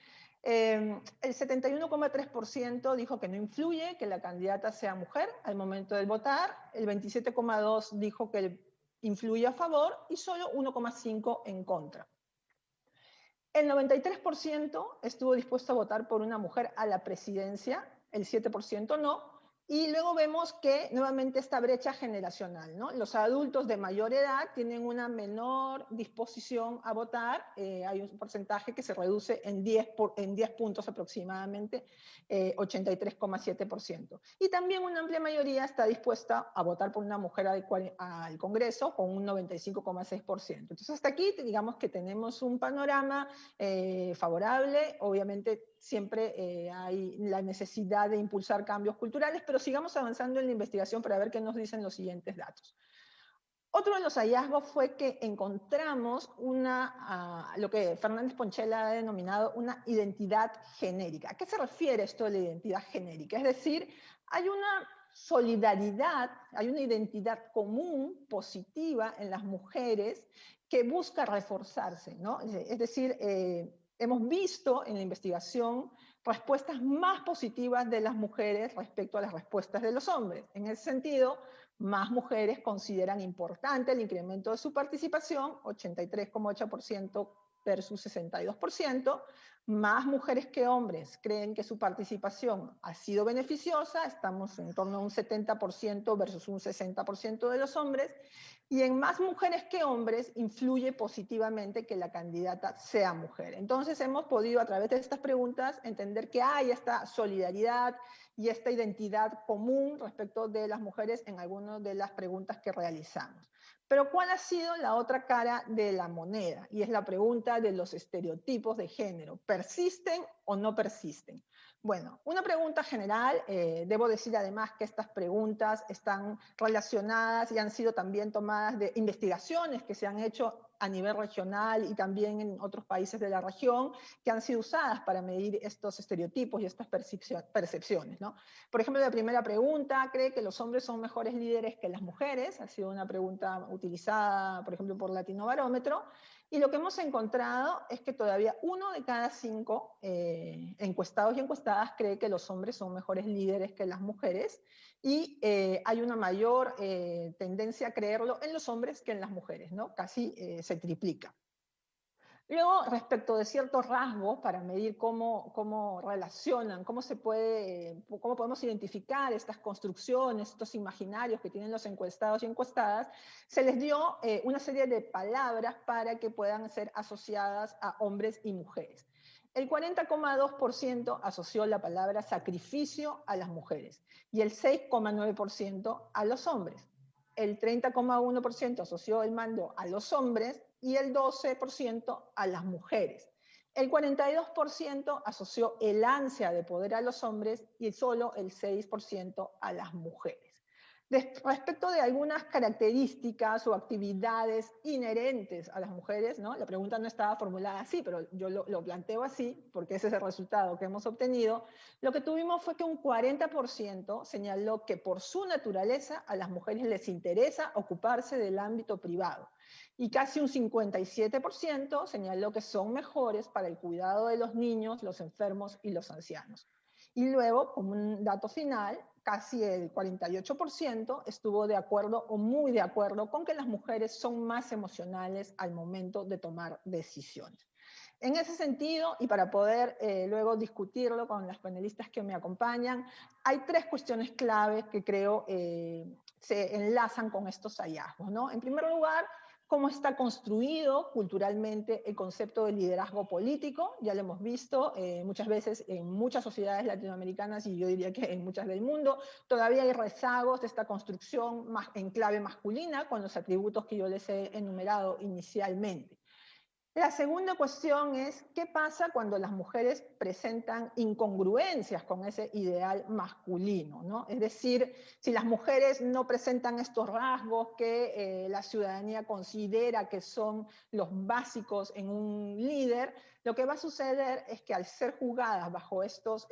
El 71,3% dijo que no influye que la candidata sea mujer al momento de votar, el 27,2% dijo que influye a favor y solo 1,5% en contra. El 93% estuvo dispuesto a votar por una mujer a la presidencia, el 7% no, Y luego vemos que nuevamente esta brecha generacional, ¿no? Los adultos de mayor edad tienen una menor disposición a votar, hay un porcentaje que se reduce en 10 puntos aproximadamente, 83,7%. Y también una amplia mayoría está dispuesta a votar por una mujer al Congreso con un 95,6%. Entonces hasta aquí digamos que tenemos un panorama favorable. Obviamente siempre hay la necesidad de impulsar cambios culturales, pero sigamos avanzando en la investigación para ver qué nos dicen los siguientes datos. Otro de los hallazgos fue que encontramos lo que Fernández Ponchela ha denominado una identidad genérica. ¿A qué se refiere esto de la identidad genérica? Es decir, hay una solidaridad, hay una identidad común, positiva en las mujeres que busca reforzarse, ¿no? Es decir, hemos visto en la investigación respuestas más positivas de las mujeres respecto a las respuestas de los hombres. En ese sentido, más mujeres consideran importante el incremento de su participación, 83,8% versus 62%. Más mujeres que hombres creen que su participación ha sido beneficiosa, estamos en torno a un 70% versus un 60% de los hombres, y en más mujeres que hombres influye positivamente que la candidata sea mujer. Entonces hemos podido a través de estas preguntas entender que hay esta solidaridad y esta identidad común respecto de las mujeres en algunas de las preguntas que realizamos. Pero ¿cuál ha sido la otra cara de la moneda? Y es la pregunta de los estereotipos de género. ¿Persisten o no persisten? Bueno, una pregunta general, debo decir además que estas preguntas están relacionadas y han sido también tomadas de investigaciones que se han hecho a nivel regional y también en otros países de la región, que han sido usadas para medir estos estereotipos y estas percepciones, ¿no? Por ejemplo, la primera pregunta, ¿cree que los hombres son mejores líderes que las mujeres? Ha sido una pregunta utilizada, por ejemplo, por Latinobarómetro. Y lo que hemos encontrado es que todavía 1 de cada 5 encuestados y encuestadas cree que los hombres son mejores líderes que las mujeres, y hay una mayor tendencia a creerlo en los hombres que en las mujeres, ¿no? Casi se triplica. Luego, respecto de ciertos rasgos para medir cómo relacionan, cómo podemos identificar estas construcciones, estos imaginarios que tienen los encuestados y encuestadas, se les dio una serie de palabras para que puedan ser asociadas a hombres y mujeres. El 40,2% asoció la palabra sacrificio a las mujeres y el 6,9% a los hombres. El 30,1% asoció el mando a los hombres y el 12% a las mujeres. El 42% asoció el ansia de poder a los hombres y solo el 6% a las mujeres. Respecto de algunas características o actividades inherentes a las mujeres, ¿no? La pregunta no estaba formulada así, pero yo lo planteo así, porque ese es el resultado que hemos obtenido. Lo que tuvimos fue que un 40% señaló que por su naturaleza a las mujeres les interesa ocuparse del ámbito privado. Y casi un 57% señaló que son mejores para el cuidado de los niños, los enfermos y los ancianos. Y luego, como un dato final, casi el 48% estuvo de acuerdo o muy de acuerdo con que las mujeres son más emocionales al momento de tomar decisiones. En ese sentido, y para poder luego discutirlo con las panelistas que me acompañan, hay 3 cuestiones claves que creo se enlazan con estos hallazgos, ¿no? En primer lugar, cómo está construido culturalmente el concepto de liderazgo político. Ya lo hemos visto muchas veces en muchas sociedades latinoamericanas y yo diría que en muchas del mundo. Todavía hay rezagos de esta construcción en clave masculina con los atributos que yo les he enumerado inicialmente. La segunda cuestión es, ¿qué pasa cuando las mujeres presentan incongruencias con ese ideal masculino, ¿no? Es decir, si las mujeres no presentan estos rasgos que la ciudadanía considera que son los básicos en un líder, lo que va a suceder es que al ser juzgadas bajo estos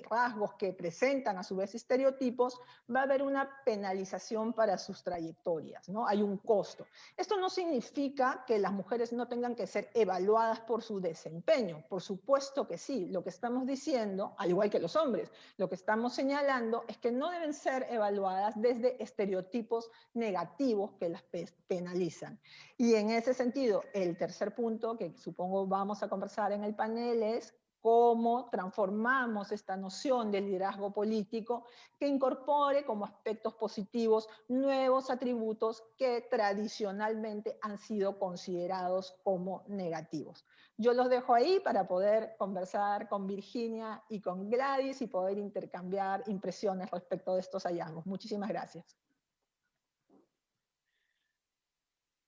rasgos que presentan a su vez estereotipos, va a haber una penalización para sus trayectorias, ¿no? Hay un costo. Esto no significa que las mujeres no tengan que ser evaluadas por su desempeño. Por supuesto que sí. Lo que estamos diciendo, al igual que los hombres, lo que estamos señalando es que no deben ser evaluadas desde estereotipos negativos que las penalizan. Y en ese sentido, el tercer punto que supongo vamos a conversar en el panel es cómo transformamos esta noción del liderazgo político que incorpore como aspectos positivos nuevos atributos que tradicionalmente han sido considerados como negativos. Yo los dejo ahí para poder conversar con Virginia y con Gladys y poder intercambiar impresiones respecto de estos hallazgos. Muchísimas gracias.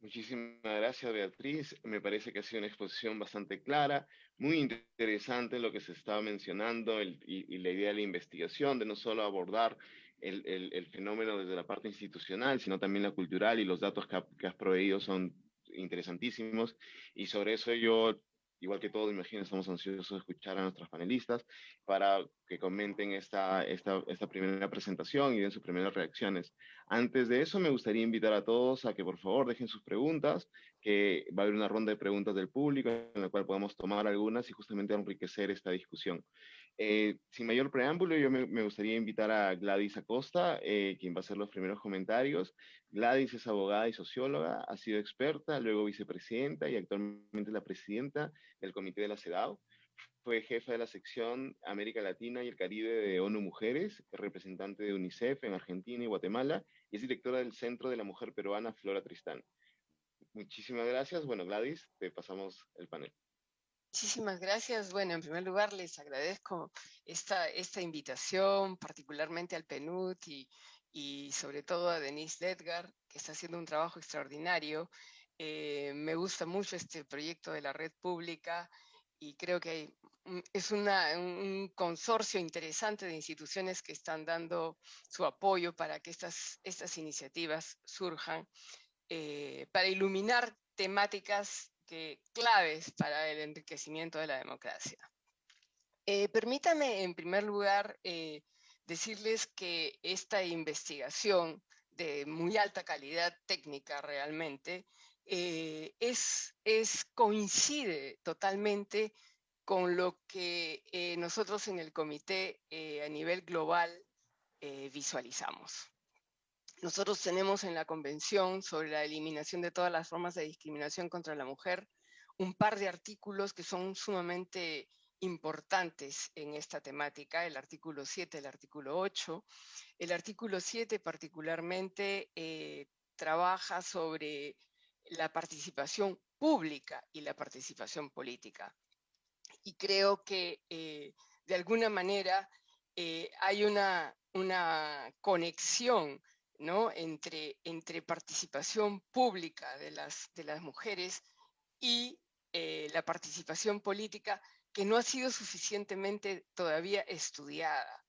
Muchísimas gracias, Beatriz. Me parece que ha sido una exposición bastante clara, muy interesante lo que se estaba mencionando y la idea de la investigación, de no solo abordar el fenómeno desde la parte institucional, sino también la cultural, y los datos que has proveído son interesantísimos. Y sobre eso yo, igual que todos, imagino, estamos ansiosos de escuchar a nuestros panelistas para que comenten esta primera presentación y den sus primeras reacciones. Antes de eso, me gustaría invitar a todos a que por favor dejen sus preguntas, que va a haber una ronda de preguntas del público en la cual podamos tomar algunas y justamente enriquecer esta discusión. Sin mayor preámbulo, yo me gustaría invitar a Gladys Acosta, quien va a hacer los primeros comentarios. Gladys es abogada y socióloga, ha sido experta, luego vicepresidenta y actualmente la presidenta del Comité de la CEDAW. Fue jefa de la sección América Latina y el Caribe de ONU Mujeres, representante de UNICEF en Argentina y Guatemala, y es directora del Centro de la Mujer Peruana Flora Tristán. Muchísimas gracias. Bueno, Gladys, te pasamos el panel. Muchísimas gracias. Bueno, en primer lugar les agradezco esta invitación, particularmente al PNUD y sobre todo a Denise Ledgar, que está haciendo un trabajo extraordinario. Me gusta mucho este proyecto de la red pública y creo que es un consorcio interesante de instituciones que están dando su apoyo para que estas iniciativas surjan, para iluminar temáticas claves para el enriquecimiento de la democracia. Permítame, en primer lugar, decirles que esta investigación de muy alta calidad técnica realmente coincide totalmente con lo que nosotros en el comité a nivel global visualizamos. Nosotros tenemos en la Convención sobre la eliminación de todas las formas de discriminación contra la mujer un par de artículos que son sumamente importantes en esta temática, el artículo 7, el artículo 8. El artículo 7 particularmente trabaja sobre la participación pública y la participación política. Y creo que de alguna manera hay una conexión, ¿no?, entre participación pública de las mujeres y la participación política, que no ha sido suficientemente todavía estudiada,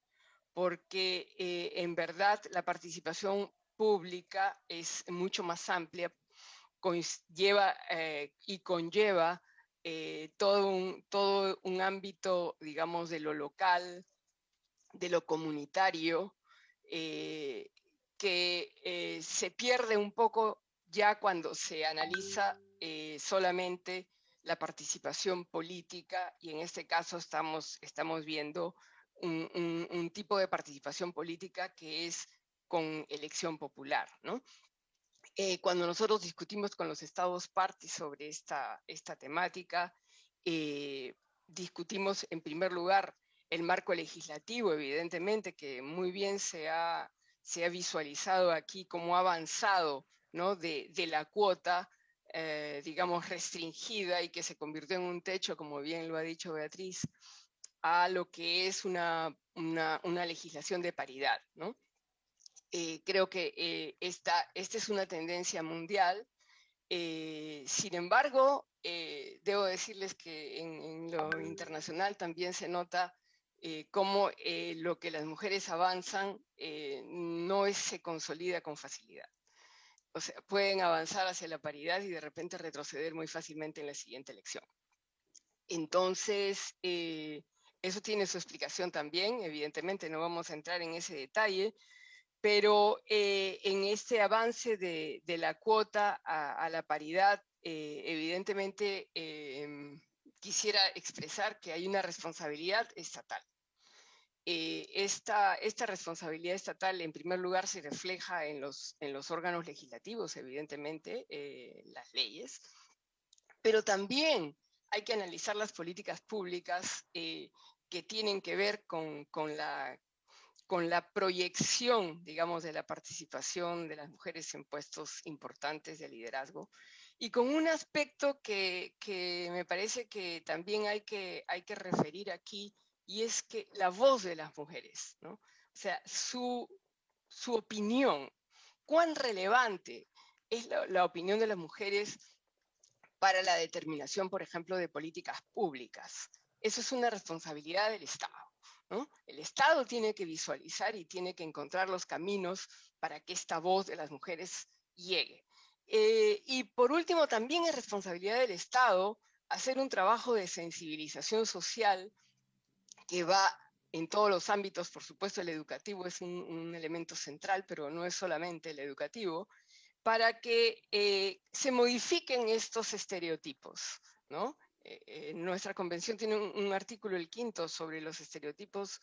porque en verdad la participación pública es mucho más amplia, conlleva todo un ámbito, digamos, de lo local, de lo comunitario, que se pierde un poco ya cuando se analiza solamente la participación política, y en este caso estamos viendo un tipo de participación política que es con elección popular, ¿no? Cuando nosotros discutimos con los estados partes sobre esta temática, discutimos en primer lugar el marco legislativo, evidentemente, que muy bien se ha visualizado aquí cómo ha avanzado, ¿no?, de la cuota, digamos, restringida y que se convirtió en un techo, como bien lo ha dicho Beatriz, a lo que es una legislación de paridad, ¿no? Creo que esta es una tendencia mundial. Sin embargo, debo decirles que en lo internacional también se nota cómo lo que las mujeres avanzan no se consolida con facilidad. O sea, pueden avanzar hacia la paridad y de repente retroceder muy fácilmente en la siguiente elección. Entonces, eso tiene su explicación también, evidentemente no vamos a entrar en ese detalle, pero en este avance de la cuota a la paridad, evidentemente quisiera expresar que hay una responsabilidad estatal. Esta responsabilidad estatal, en primer lugar, se refleja en los órganos legislativos, evidentemente, las leyes, pero también hay que analizar las políticas públicas que tienen que ver con la proyección, digamos, de la participación de las mujeres en puestos importantes de liderazgo, y con un aspecto que me parece que también hay que referir aquí, y es que la voz de las mujeres, ¿no? O sea, su opinión, cuán relevante es la opinión de las mujeres para la determinación, por ejemplo, de políticas públicas. Eso es una responsabilidad del Estado, ¿no? El Estado tiene que visualizar y tiene que encontrar los caminos para que esta voz de las mujeres llegue. Y por último, también es responsabilidad del Estado hacer un trabajo de sensibilización social que va en todos los ámbitos. Por supuesto, el educativo es un elemento central, pero no es solamente el educativo, para que se modifiquen estos estereotipos, ¿no? Nuestra convención tiene un artículo, el 5º, sobre los estereotipos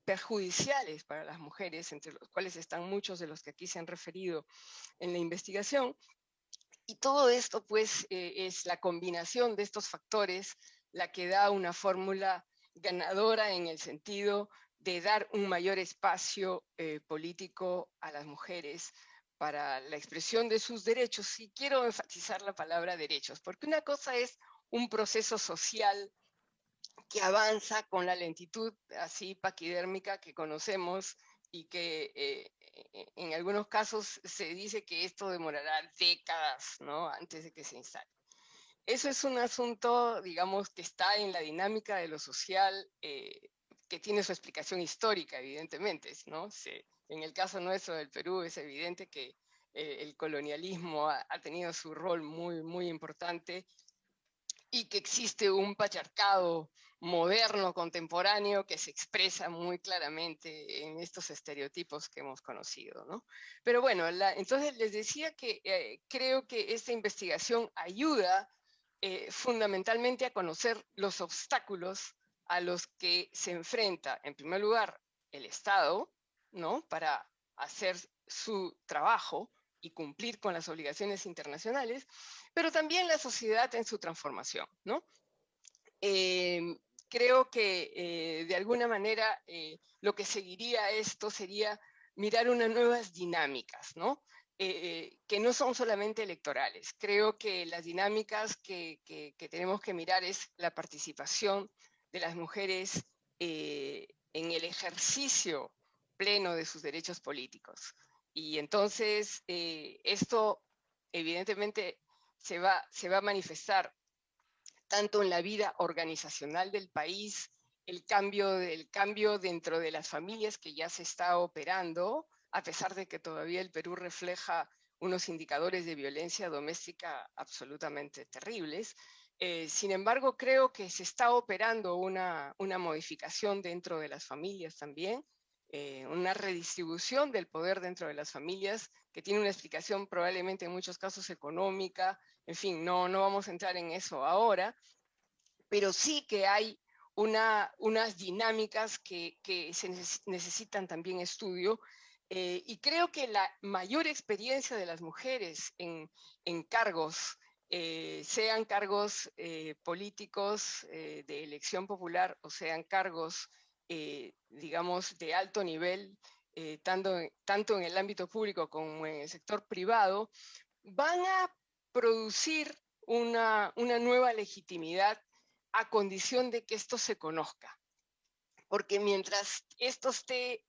perjudiciales para las mujeres, entre los cuales están muchos de los que aquí se han referido en la investigación. Y todo esto, pues, es la combinación de estos factores la que da una fórmula ganadora en el sentido de dar un mayor espacio político a las mujeres para la expresión de sus derechos. Y quiero enfatizar la palabra derechos, porque una cosa es un proceso social que avanza con la lentitud así paquidérmica que conocemos y que en algunos casos se dice que esto demorará décadas, ¿no?, antes de que se instale. Eso es un asunto, digamos, que está en la dinámica de lo social, que tiene su explicación histórica, evidentemente, ¿no? En el caso nuestro del Perú es evidente que el colonialismo ha tenido su rol muy, muy importante, y que existe un patriarcado moderno, contemporáneo, que se expresa muy claramente en estos estereotipos que hemos conocido, ¿no? Pero bueno, entonces les decía que creo que esta investigación ayuda fundamentalmente a conocer los obstáculos a los que se enfrenta, en primer lugar, el Estado, ¿no?, para hacer su trabajo y cumplir con las obligaciones internacionales, pero también la sociedad en su transformación, ¿no? Creo que de alguna manera lo que seguiría esto sería mirar unas nuevas dinámicas, ¿no? Que no son solamente electorales. Creo que las dinámicas que tenemos que mirar es la participación de las mujeres en el ejercicio pleno de sus derechos políticos. Y entonces esto evidentemente se va a manifestar tanto en la vida organizacional del país, el cambio dentro de las familias que ya se está operando, a pesar de que todavía el Perú refleja unos indicadores de violencia doméstica absolutamente terribles. Sin embargo, creo que se está operando una modificación dentro de las familias también, una redistribución del poder dentro de las familias, que tiene una explicación probablemente en muchos casos económica. En fin, no vamos a entrar en eso ahora, pero sí que hay unas dinámicas que se necesitan también estudio, y creo que la mayor experiencia de las mujeres en cargos, sean cargos políticos de elección popular o sean cargos, digamos, de alto nivel, tanto en el ámbito público como en el sector privado, van a producir una nueva legitimidad a condición de que esto se conozca. Porque mientras esto esté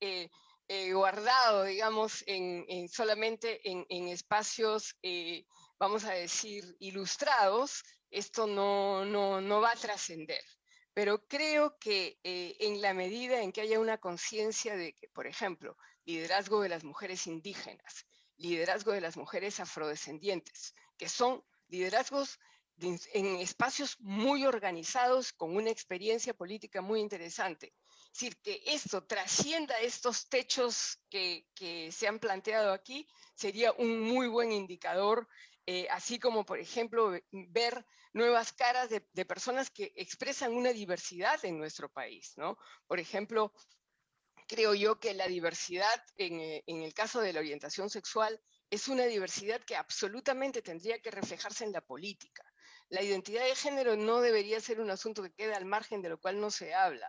guardado, digamos, solamente en espacios, vamos a decir, ilustrados, esto no va a trascender. Pero creo que en la medida en que haya una conciencia de que, por ejemplo, liderazgo de las mujeres indígenas, liderazgo de las mujeres afrodescendientes, que son liderazgos en espacios muy organizados, con una experiencia política muy interesante. Es decir, que esto trascienda estos techos que se han planteado aquí, sería un muy buen indicador, así como, por ejemplo, ver nuevas caras de personas que expresan una diversidad en nuestro país, ¿no? Por ejemplo, creo yo que la diversidad en el caso de la orientación sexual es una diversidad que absolutamente tendría que reflejarse en la política. la identidad de género no debería ser un asunto que quede al margen de lo cual no se habla.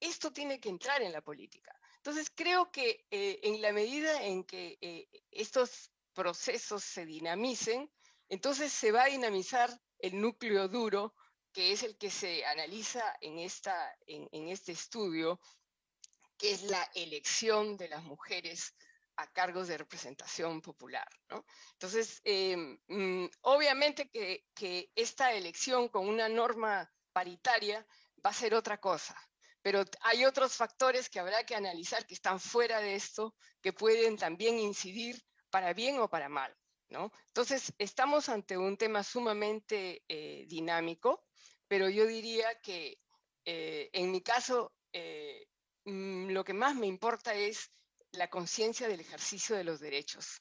Esto tiene que entrar en la política. Entonces creo que en la medida en que estos procesos se dinamicen, entonces se va a dinamizar el núcleo duro, que es el que se analiza en este estudio, que es la elección de las mujeres a cargos de representación popular, ¿no? Entonces, obviamente que esta elección con una norma paritaria va a ser otra cosa, pero hay otros factores que habrá que analizar que están fuera de esto, que pueden también incidir para bien o para mal, ¿no? Entonces, estamos ante un tema sumamente dinámico, pero yo diría que en mi caso, lo que más me importa es la conciencia del ejercicio de los derechos,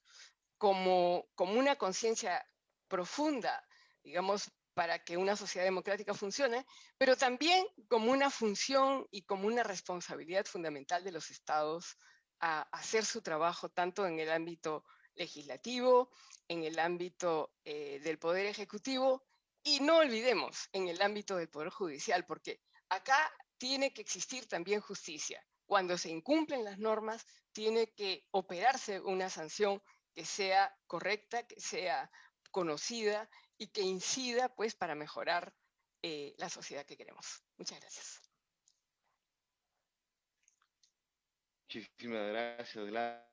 como una conciencia profunda, digamos, para que una sociedad democrática funcione, pero también como una función y como una responsabilidad fundamental de los estados a hacer su trabajo tanto en el ámbito legislativo, en el ámbito del poder ejecutivo, y no olvidemos en el ámbito del poder judicial, porque acá tiene que existir también justicia. Cuando se incumplen las normas, tiene que operarse una sanción que sea correcta, que sea conocida y que incida, pues, para mejorar la sociedad que queremos. Muchas gracias. Muchísimas gracias, Gladys.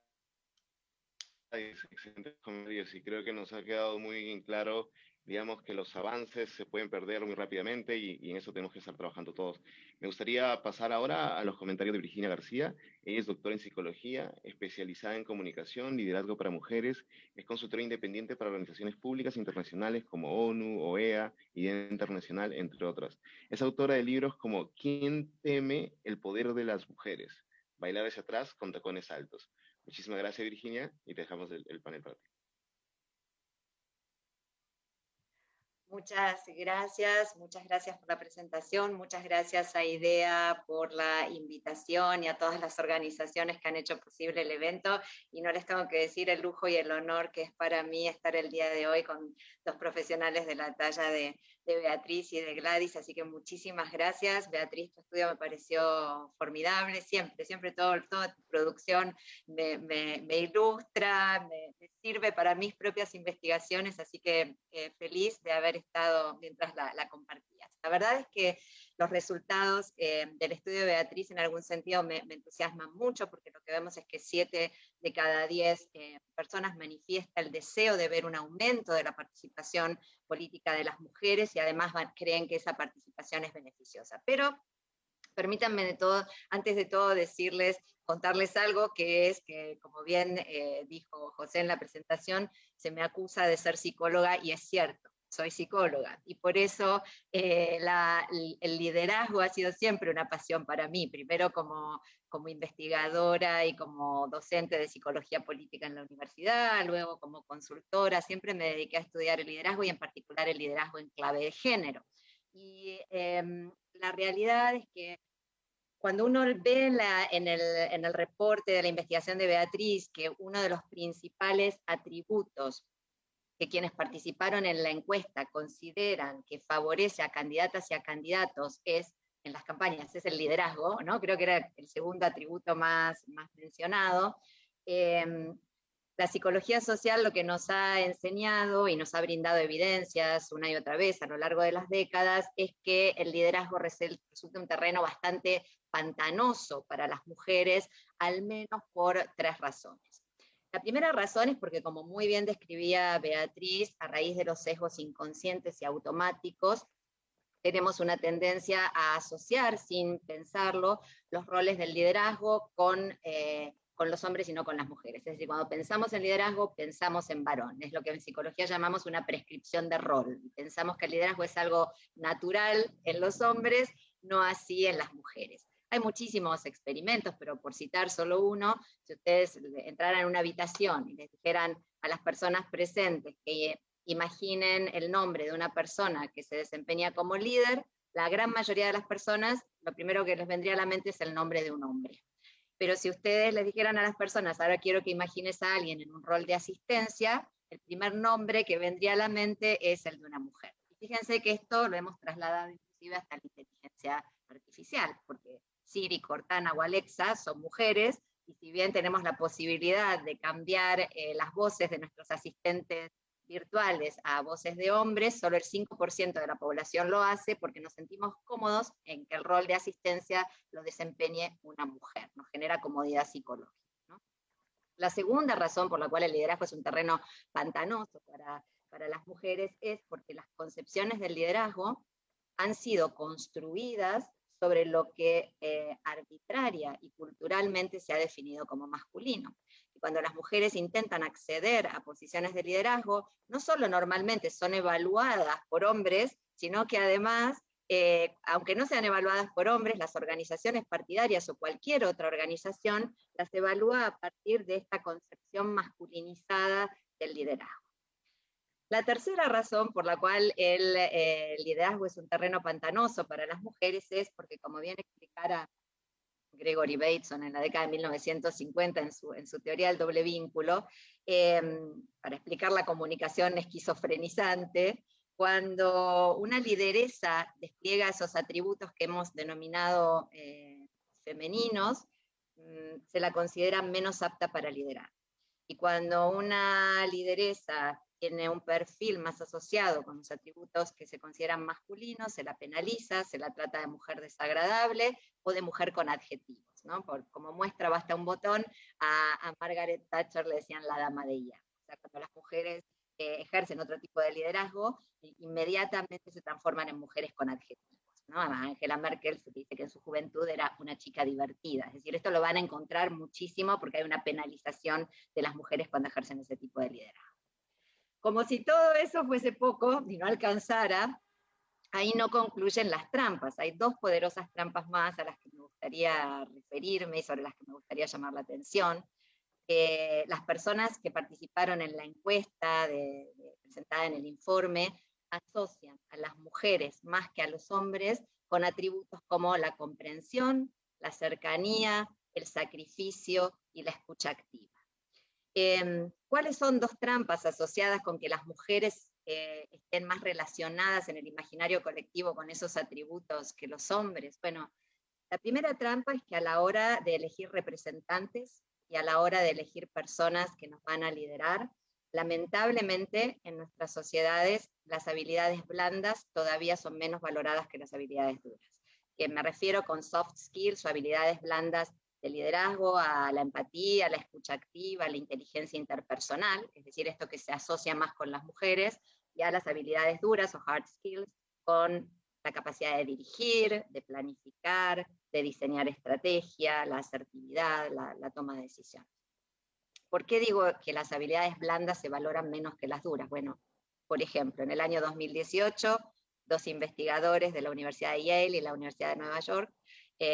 Excelentes comentarios, y creo que nos ha quedado muy claro, digamos, que los avances se pueden perder muy rápidamente y en eso tenemos que estar trabajando todos. Me gustaría pasar ahora a los comentarios de Virginia García. Ella es doctora en psicología, especializada en comunicación, liderazgo para mujeres, es consultora independiente para organizaciones públicas internacionales como ONU, OEA, Identidad Internacional, entre otras. Es autora de libros como ¿Quién teme el poder de las mujeres? Bailar hacia atrás con tacones altos. Muchísimas gracias, Virginia, y te dejamos el panel para ti. Muchas gracias por la presentación, muchas gracias a IDEA por la invitación y a todas las organizaciones que han hecho posible el evento, y no les tengo que decir el lujo y el honor que es para mí estar el día de hoy con dos profesionales de la talla de Beatriz y de Gladys, así que muchísimas gracias. Beatriz, tu estudio me pareció formidable, siempre toda tu producción me ilustra, me sirve para mis propias investigaciones, así que feliz de haber estado mientras la compartías. La verdad es que los resultados del estudio de Beatriz en algún sentido me entusiasman mucho, porque lo que vemos es que 7 de cada 10 personas manifiesta el deseo de ver un aumento de la participación política de las mujeres, y además creen que esa participación es beneficiosa. Pero permítanme antes de todo contarles algo, que es que, como bien dijo José en la presentación, se me acusa de ser psicóloga, y es cierto, soy psicóloga, y por eso el liderazgo ha sido siempre una pasión para mí, primero como investigadora y como docente de psicología política en la universidad, luego como consultora, siempre me dediqué a estudiar el liderazgo, y en particular el liderazgo en clave de género. Y la realidad es que cuando uno ve en el reporte de la investigación de Beatriz que uno de los principales atributos que quienes participaron en la encuesta consideran que favorece a candidatas y a candidatos en las campañas es el liderazgo, ¿no? Creo que era el segundo atributo más mencionado. La psicología social lo que nos ha enseñado y nos ha brindado evidencias una y otra vez a lo largo de las décadas es que el liderazgo resulta un terreno bastante pantanoso para las mujeres, al menos por 3 razones. La primera razón es porque, como muy bien describía Beatriz, a raíz de los sesgos inconscientes y automáticos, tenemos una tendencia a asociar, sin pensarlo, los roles del liderazgo con los hombres y no con las mujeres. Es decir, cuando pensamos en liderazgo, pensamos en varón. Es lo que en psicología llamamos una prescripción de rol. Pensamos que el liderazgo es algo natural en los hombres, no así en las mujeres. Hay muchísimos experimentos, pero por citar solo uno, si ustedes entraran en una habitación y les dijeran a las personas presentes que imaginen el nombre de una persona que se desempeña como líder, la gran mayoría de las personas, lo primero que les vendría a la mente es el nombre de un hombre. Pero si ustedes les dijeran a las personas, ahora quiero que imagines a alguien en un rol de asistencia, el primer nombre que vendría a la mente es el de una mujer. Fíjense que esto lo hemos trasladado inclusive hasta la inteligencia artificial, porque Siri, Cortana o Alexa son mujeres, y si bien tenemos la posibilidad de cambiar las voces de nuestros asistentes virtuales a voces de hombres, solo el 5% de la población lo hace porque nos sentimos cómodos en que el rol de asistencia lo desempeñe una mujer, nos genera comodidad psicológica, ¿no? La segunda razón por la cual el liderazgo es un terreno pantanoso para las mujeres es porque las concepciones del liderazgo han sido construidas sobre lo que arbitraria y culturalmente se ha definido como masculino. Y cuando las mujeres intentan acceder a posiciones de liderazgo, no solo normalmente son evaluadas por hombres, sino que además, aunque no sean evaluadas por hombres, las organizaciones partidarias o cualquier otra organización las evalúa a partir de esta concepción masculinizada del liderazgo. La tercera razón por la cual el liderazgo es un terreno pantanoso para las mujeres es porque, como bien explicara Gregory Bateson en la década de 1950 en su teoría del doble vínculo, para explicar la comunicación esquizofrenizante, cuando una lideresa despliega esos atributos que hemos denominado femeninos, se la considera menos apta para liderar. Y cuando una lideresa tiene un perfil más asociado con los atributos que se consideran masculinos, se la penaliza, se la trata de mujer desagradable o de mujer con adjetivos, ¿no? Como muestra basta un botón, a Margaret Thatcher le decían la dama de hierro. O sea, cuando las mujeres ejercen otro tipo de liderazgo, inmediatamente se transforman en mujeres con adjetivos, ¿no? Angela Merkel se dice que en su juventud era una chica divertida. Es decir, esto lo van a encontrar muchísimo porque hay una penalización de las mujeres cuando ejercen ese tipo de liderazgo. Como si todo eso fuese poco y no alcanzara, ahí no concluyen las trampas. Hay dos poderosas trampas más a las que me gustaría referirme y sobre las que me gustaría llamar la atención. Las personas que participaron en la encuesta presentada en el informe asocian a las mujeres más que a los hombres con atributos como la comprensión, la cercanía, el sacrificio y la escucha activa. ¿Cuáles son dos trampas asociadas con que las mujeres estén más relacionadas en el imaginario colectivo con esos atributos que los hombres? Bueno, la primera trampa es que a la hora de elegir representantes y a la hora de elegir personas que nos van a liderar, lamentablemente en nuestras sociedades las habilidades blandas todavía son menos valoradas que las habilidades duras. Que me refiero con soft skills o habilidades blandas de liderazgo, a la empatía, a la escucha activa, a la inteligencia interpersonal, es decir, esto que se asocia más con las mujeres, y a las habilidades duras o hard skills, con la capacidad de dirigir, de planificar, de diseñar estrategia, la asertividad, la toma de decisiones. ¿Por qué digo que las habilidades blandas se valoran menos que las duras? Bueno, por ejemplo, en el año 2018, dos investigadores de la Universidad de Yale y la Universidad de Nueva York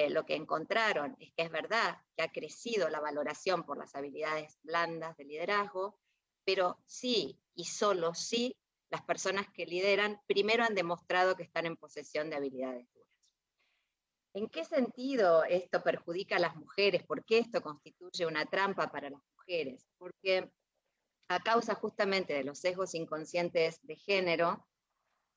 lo que encontraron es que es verdad que ha crecido la valoración por las habilidades blandas de liderazgo, pero sí y solo sí las personas que lideran primero han demostrado que están en posesión de habilidades duras. ¿En qué sentido esto perjudica a las mujeres? ¿Por qué esto constituye una trampa para las mujeres? Porque a causa justamente de los sesgos inconscientes de género,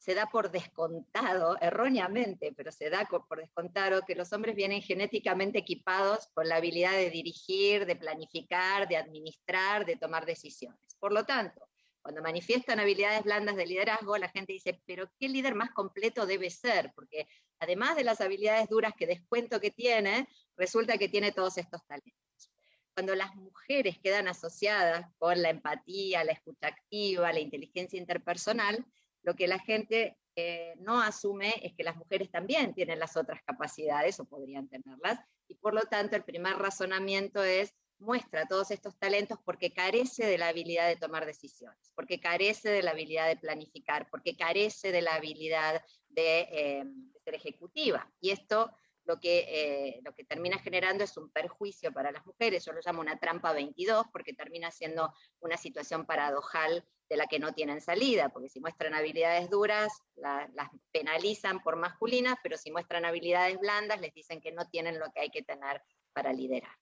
se da por descontado, erróneamente, pero se da por descontado que los hombres vienen genéticamente equipados con la habilidad de dirigir, de planificar, de administrar, de tomar decisiones. Por lo tanto, cuando manifiestan habilidades blandas de liderazgo, la gente dice, pero ¿qué líder más completo debe ser? Porque además de las habilidades duras que descuento que tiene, resulta que tiene todos estos talentos. Cuando las mujeres quedan asociadas con la empatía, la escucha activa, la inteligencia interpersonal, lo que la gente no asume es que las mujeres también tienen las otras capacidades, o podrían tenerlas, y por lo tanto el primer razonamiento es, muestra todos estos talentos porque carece de la habilidad de tomar decisiones, porque carece de la habilidad de planificar, porque carece de la habilidad de ser ejecutiva. Y esto lo que termina generando es un perjuicio para las mujeres. Yo lo llamo una trampa 22 porque termina siendo una situación paradojal de la que no tienen salida, porque si muestran habilidades duras, las penalizan por masculinas, pero si muestran habilidades blandas, les dicen que no tienen lo que hay que tener para liderar.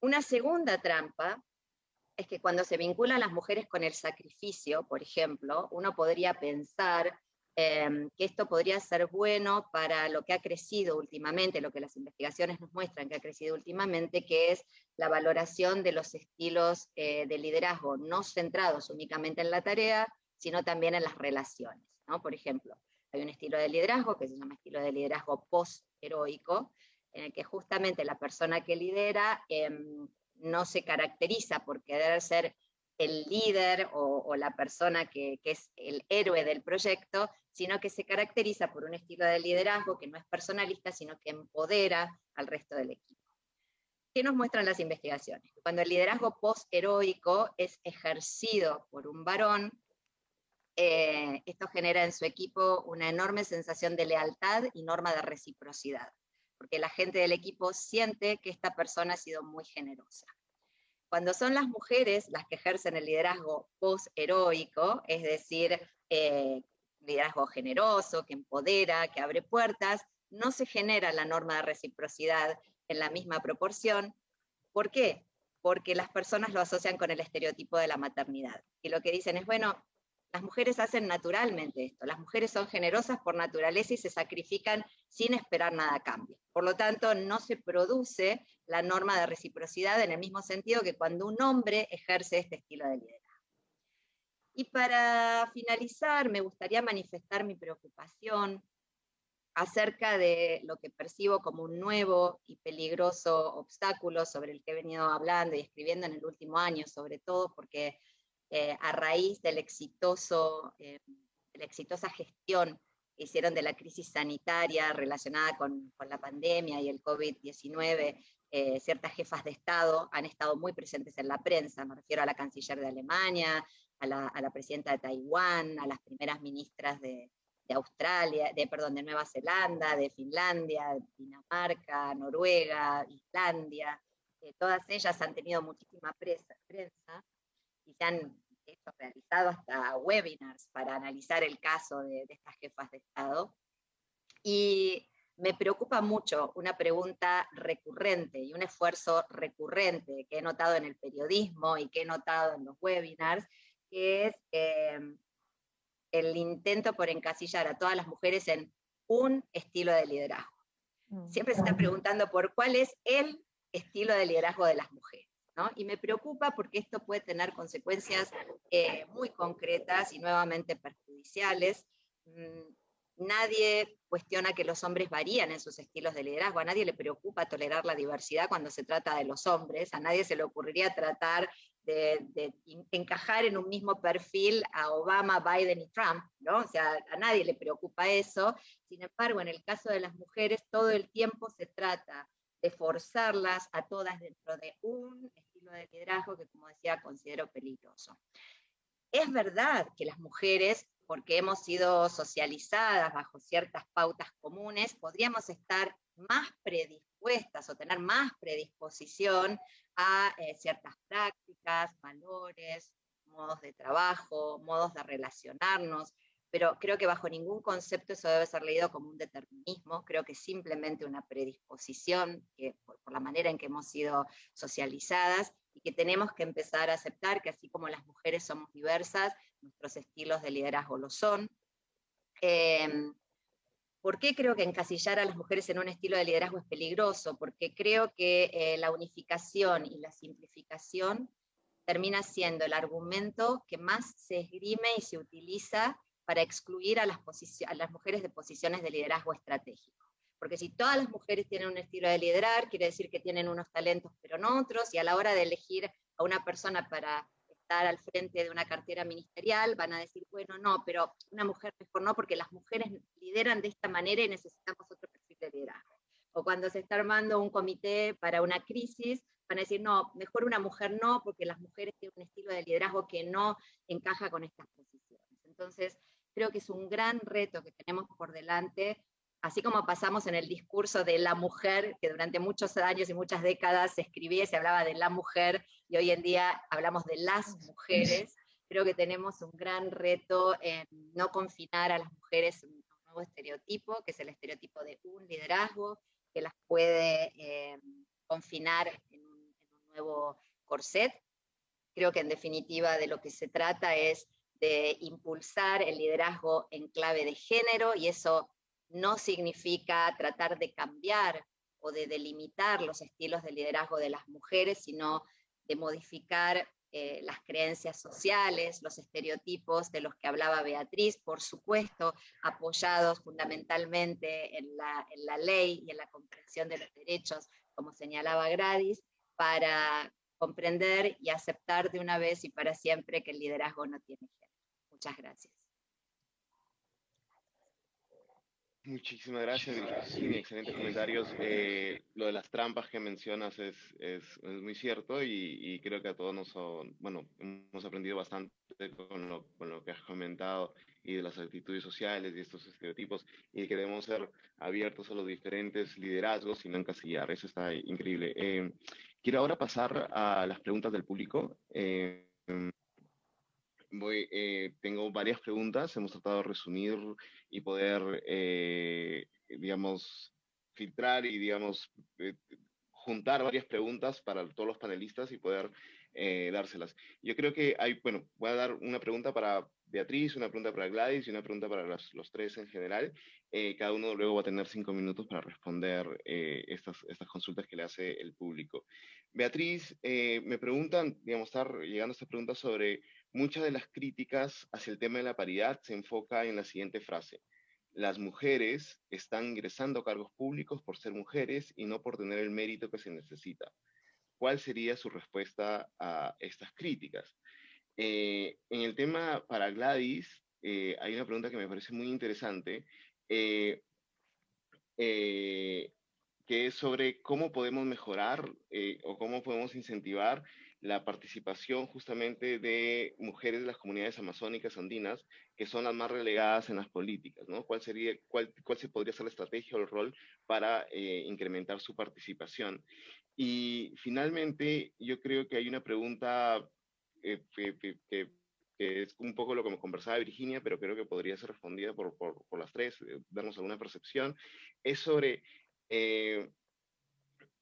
Una segunda trampa es que cuando se vinculan las mujeres con el sacrificio, por ejemplo, uno podría pensar que esto podría ser bueno para lo que ha crecido últimamente, lo que las investigaciones nos muestran que ha crecido últimamente, que es la valoración de los estilos de liderazgo, no centrados únicamente en la tarea, sino también en las relaciones, ¿no? Por ejemplo, hay un estilo de liderazgo que se llama estilo de liderazgo post-heroico, en el que justamente la persona que lidera no se caracteriza por querer ser el líder o la persona que es el héroe del proyecto, sino que se caracteriza por un estilo de liderazgo que no es personalista, sino que empodera al resto del equipo. ¿Qué nos muestran las investigaciones? Cuando el liderazgo post-heroico es ejercido por un varón, esto genera en su equipo una enorme sensación de lealtad y norma de reciprocidad, porque la gente del equipo siente que esta persona ha sido muy generosa. Cuando son las mujeres las que ejercen el liderazgo post-heroico, es decir, liderazgo generoso, que empodera, que abre puertas, no se genera la norma de reciprocidad en la misma proporción. ¿Por qué? Porque las personas lo asocian con el estereotipo de la maternidad. Y lo que dicen es, bueno, las mujeres hacen naturalmente esto, las mujeres son generosas por naturaleza y se sacrifican sin esperar nada a cambio. Por lo tanto, no se produce la norma de reciprocidad en el mismo sentido que cuando un hombre ejerce este estilo de liderazgo. Y para finalizar, me gustaría manifestar mi preocupación acerca de lo que percibo como un nuevo y peligroso obstáculo sobre el que he venido hablando y escribiendo en el último año, sobre todo porque a raíz de la exitosa gestión que hicieron de la crisis sanitaria relacionada con la pandemia y el COVID-19, ciertas jefas de Estado han estado muy presentes en la prensa, me refiero a la canciller de Alemania, a la presidenta de Taiwán, a las primeras ministras de Australia, de Nueva Zelanda, de Finlandia, Dinamarca, Noruega, Islandia, todas ellas han tenido muchísima prensa y se han realizado hasta webinars para analizar el caso de estas jefas de Estado. Y me preocupa mucho una pregunta recurrente y un esfuerzo recurrente que he notado en el periodismo y que he notado en los webinars, que es el intento por encasillar a todas las mujeres en un estilo de liderazgo. Siempre se está preguntando por cuál es el estilo de liderazgo de las mujeres, ¿no? Y me preocupa porque esto puede tener consecuencias muy concretas y nuevamente perjudiciales. Nadie cuestiona que los hombres varían en sus estilos de liderazgo, a nadie le preocupa tolerar la diversidad cuando se trata de los hombres, a nadie se le ocurriría tratar de encajar en un mismo perfil a Obama, Biden y Trump, ¿no? O sea, a nadie le preocupa eso. Sin embargo, en el caso de las mujeres, todo el tiempo se trata de forzarlas a todas dentro de un estilo de liderazgo que, como decía, considero peligroso. Es verdad que las mujeres, porque hemos sido socializadas bajo ciertas pautas comunes, podríamos estar más predispuestas o tener más predisposición a ciertas prácticas, valores, modos de trabajo, modos de relacionarnos, pero creo que bajo ningún concepto eso debe ser leído como un determinismo, creo que es simplemente una predisposición que, por la manera en que hemos sido socializadas, y que tenemos que empezar a aceptar que así como las mujeres somos diversas, nuestros estilos de liderazgo lo son. ¿Por qué creo que encasillar a las mujeres en un estilo de liderazgo es peligroso? Porque creo que la unificación y la simplificación termina siendo el argumento que más se esgrime y se utiliza para excluir a las mujeres de posiciones de liderazgo estratégico. Porque si todas las mujeres tienen un estilo de liderar, quiere decir que tienen unos talentos pero no otros, y a la hora de elegir a una persona para estar al frente de una cartera ministerial, van a decir, bueno, no, pero una mujer mejor no, porque las mujeres lideran de esta manera y necesitamos otro perfil de liderazgo. O cuando se está armando un comité para una crisis, van a decir, no, mejor una mujer no, porque las mujeres tienen un estilo de liderazgo que no encaja con estas posiciones. Entonces, creo que es un gran reto que tenemos por delante, así como pasamos en el discurso de la mujer, que durante muchos años y muchas décadas se escribía y se hablaba de la mujer, y hoy en día hablamos de las mujeres. Creo que tenemos un gran reto en no confinar a las mujeres en un nuevo estereotipo, que es el estereotipo de un liderazgo, que las puede confinar en un nuevo corset. Creo que en definitiva de lo que se trata es de impulsar el liderazgo en clave de género, y eso no significa tratar de cambiar o de delimitar los estilos de liderazgo de las mujeres, sino de modificar las creencias sociales, los estereotipos de los que hablaba Beatriz, por supuesto, apoyados fundamentalmente en la ley y en la comprensión de los derechos, como señalaba Gladys, para comprender y aceptar de una vez y para siempre que el liderazgo no tiene género. Muchas gracias. Muchísimas gracias, Virginia, excelentes comentarios. Lo de las trampas que mencionas es muy cierto y creo que a todos hemos aprendido bastante con lo que has comentado y de las actitudes sociales y estos estereotipos, y que debemos ser abiertos a los diferentes liderazgos y no encasillar. Eso está increíble. Quiero ahora pasar a las preguntas del público. Tengo varias preguntas, hemos tratado de resumir y poder, filtrar y, juntar varias preguntas para todos los panelistas y poder dárselas. Yo creo que voy a dar una pregunta para Beatriz, una pregunta para Gladys y una pregunta para los tres en general. Cada uno luego va a tener 5 minutos para responder estas consultas que le hace el público. Beatriz, me preguntan, estar llegando a esta pregunta sobre muchas de las críticas hacia el tema de la paridad se enfoca en la siguiente frase: las mujeres están ingresando a cargos públicos por ser mujeres y no por tener el mérito que se necesita. ¿Cuál sería su respuesta a estas críticas? En el tema para Gladys, hay una pregunta que me parece muy interesante, que es sobre cómo podemos mejorar o cómo podemos incentivar la participación justamente de mujeres de las comunidades amazónicas andinas, que son las más relegadas en las políticas, ¿no? ¿Cuál se podría ser la estrategia o el rol para incrementar su participación? Y finalmente, yo creo que hay una pregunta que es un poco lo que me conversaba Virginia, pero creo que podría ser respondida por las tres, darnos alguna percepción, es sobre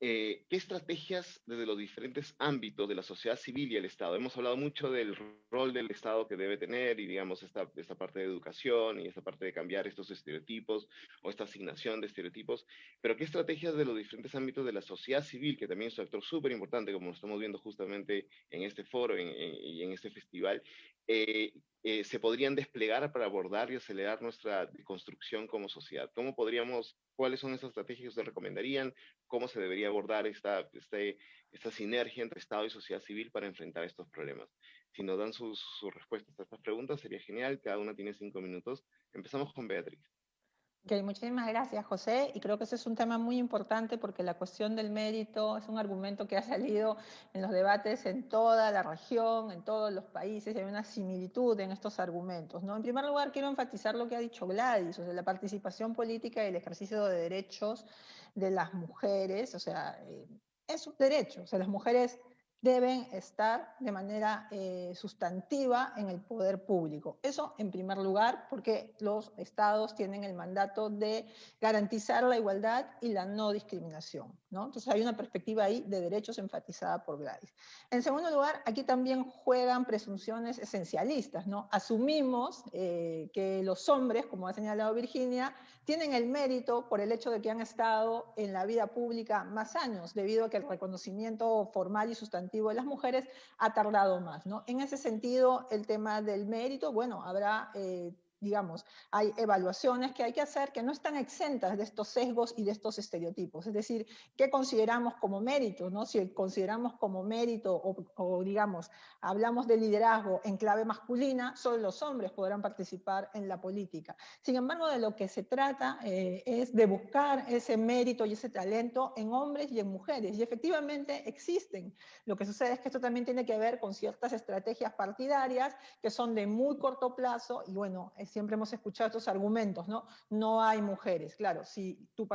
¿qué estrategias desde los diferentes ámbitos de la sociedad civil y el Estado? Hemos hablado mucho del rol del Estado que debe tener y, esta parte de educación y esta parte de cambiar estos estereotipos o esta asignación de estereotipos, pero ¿qué estrategias de los diferentes ámbitos de la sociedad civil, que también es un actor súper importante, como lo estamos viendo justamente en este foro y en este festival, se podrían desplegar para abordar y acelerar nuestra construcción como sociedad? ¿Cuáles son esas estrategias que ustedes recomendarían? ¿Cómo se debería abordar esta sinergia entre Estado y sociedad civil para enfrentar estos problemas? Si nos dan sus respuestas a estas preguntas, sería genial. Cada una tiene 5 minutos. Empezamos con Beatriz. Okay, muchísimas gracias, José. Y creo que ese es un tema muy importante porque la cuestión del mérito es un argumento que ha salido en los debates en toda la región, en todos los países. Hay una similitud en estos argumentos, ¿no? En primer lugar, quiero enfatizar lo que ha dicho Gladys, o sea, la participación política y el ejercicio de derechos de las mujeres, o sea, es un derecho. O sea, las mujeres deben estar de manera sustantiva en el poder público. Eso en primer lugar, porque los estados tienen el mandato de garantizar la igualdad y la no discriminación, ¿no? Entonces hay una perspectiva ahí de derechos enfatizada por Gladys. En segundo lugar, aquí también juegan presunciones esencialistas, ¿no? Asumimos que los hombres, como ha señalado Virginia, tienen el mérito por el hecho de que han estado en la vida pública más años, debido a que el reconocimiento formal y sustantivo de las mujeres ha tardado más, ¿no? En ese sentido, el tema del mérito, bueno, habrá hay evaluaciones que hay que hacer que no están exentas de estos sesgos y de estos estereotipos. Es decir, ¿qué consideramos como mérito, ¿no? Si consideramos como mérito o hablamos de liderazgo en clave masculina, solo los hombres podrán participar en la política. Sin embargo, de lo que se trata es de buscar ese mérito y ese talento en hombres y en mujeres. Y efectivamente existen. Lo que sucede es que esto también tiene que ver con ciertas estrategias partidarias que son de muy corto plazo y bueno, siempre hemos escuchado estos argumentos, ¿no? No hay mujeres. Claro, si tu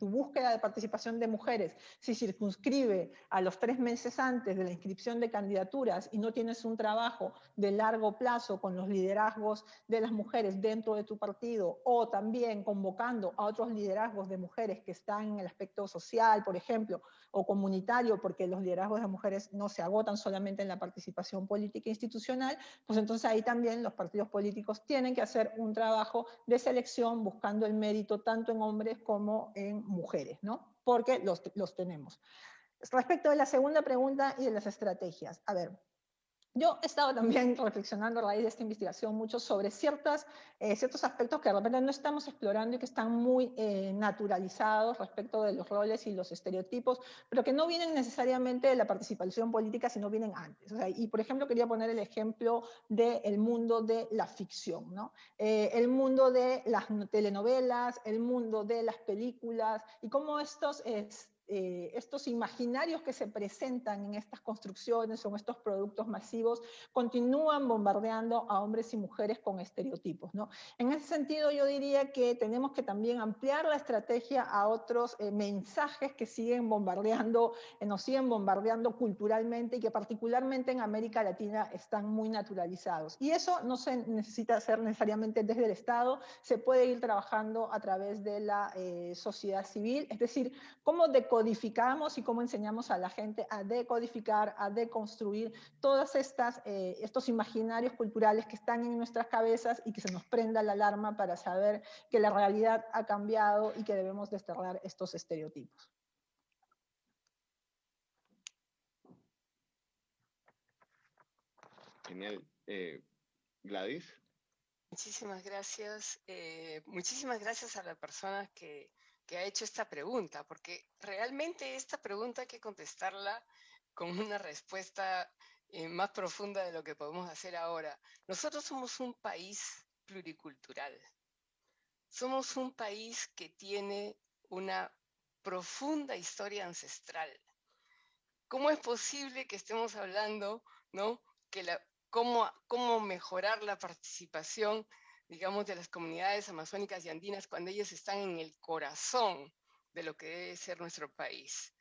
búsqueda de participación de mujeres se circunscribe a los 3 meses antes de la inscripción de candidaturas y no tienes un trabajo de largo plazo con los liderazgos de las mujeres dentro de tu partido, o también convocando a otros liderazgos de mujeres que están en el aspecto social, por ejemplo, o comunitario, porque los liderazgos de mujeres no se agotan solamente en la participación política e institucional, pues entonces ahí también los partidos políticos tienen que hacer un trabajo de selección buscando el mérito tanto en hombres como en mujeres, ¿no? Porque los tenemos. Respecto de la segunda pregunta y de las estrategias, a ver, yo he estado también reflexionando a raíz de esta investigación mucho sobre ciertos aspectos que de repente no estamos explorando y que están muy naturalizados respecto de los roles y los estereotipos, pero que no vienen necesariamente de la participación política, sino vienen antes. O sea, y por ejemplo, quería poner el ejemplo del mundo de la ficción, ¿no? El mundo de las telenovelas, el mundo de las películas, y cómo estos imaginarios que se presentan en estas construcciones o en estos productos masivos continúan bombardeando a hombres y mujeres con estereotipos, ¿no? En ese sentido, yo diría que tenemos que también ampliar la estrategia a otros mensajes que nos siguen bombardeando culturalmente y que particularmente en América Latina están muy naturalizados. Y eso no se necesita hacer necesariamente desde el Estado, se puede ir trabajando a través de la sociedad civil, es decir, cómo decodificamos y cómo enseñamos a la gente a decodificar, a deconstruir todos estos imaginarios culturales que están en nuestras cabezas y que se nos prenda la alarma para saber que la realidad ha cambiado y que debemos desterrar estos estereotipos. Genial. Gladys. Muchísimas gracias. Muchísimas gracias a la persona que ha hecho esta pregunta, porque realmente esta pregunta hay que contestarla con una respuesta más profunda de lo que podemos hacer ahora. Nosotros somos un país pluricultural. Somos un país que tiene una profunda historia ancestral. ¿Cómo es posible que estemos hablando, ¿no?, cómo mejorar la participación, digamos, de las comunidades amazónicas y andinas cuando ellas están en el corazón de lo que debe ser nuestro país?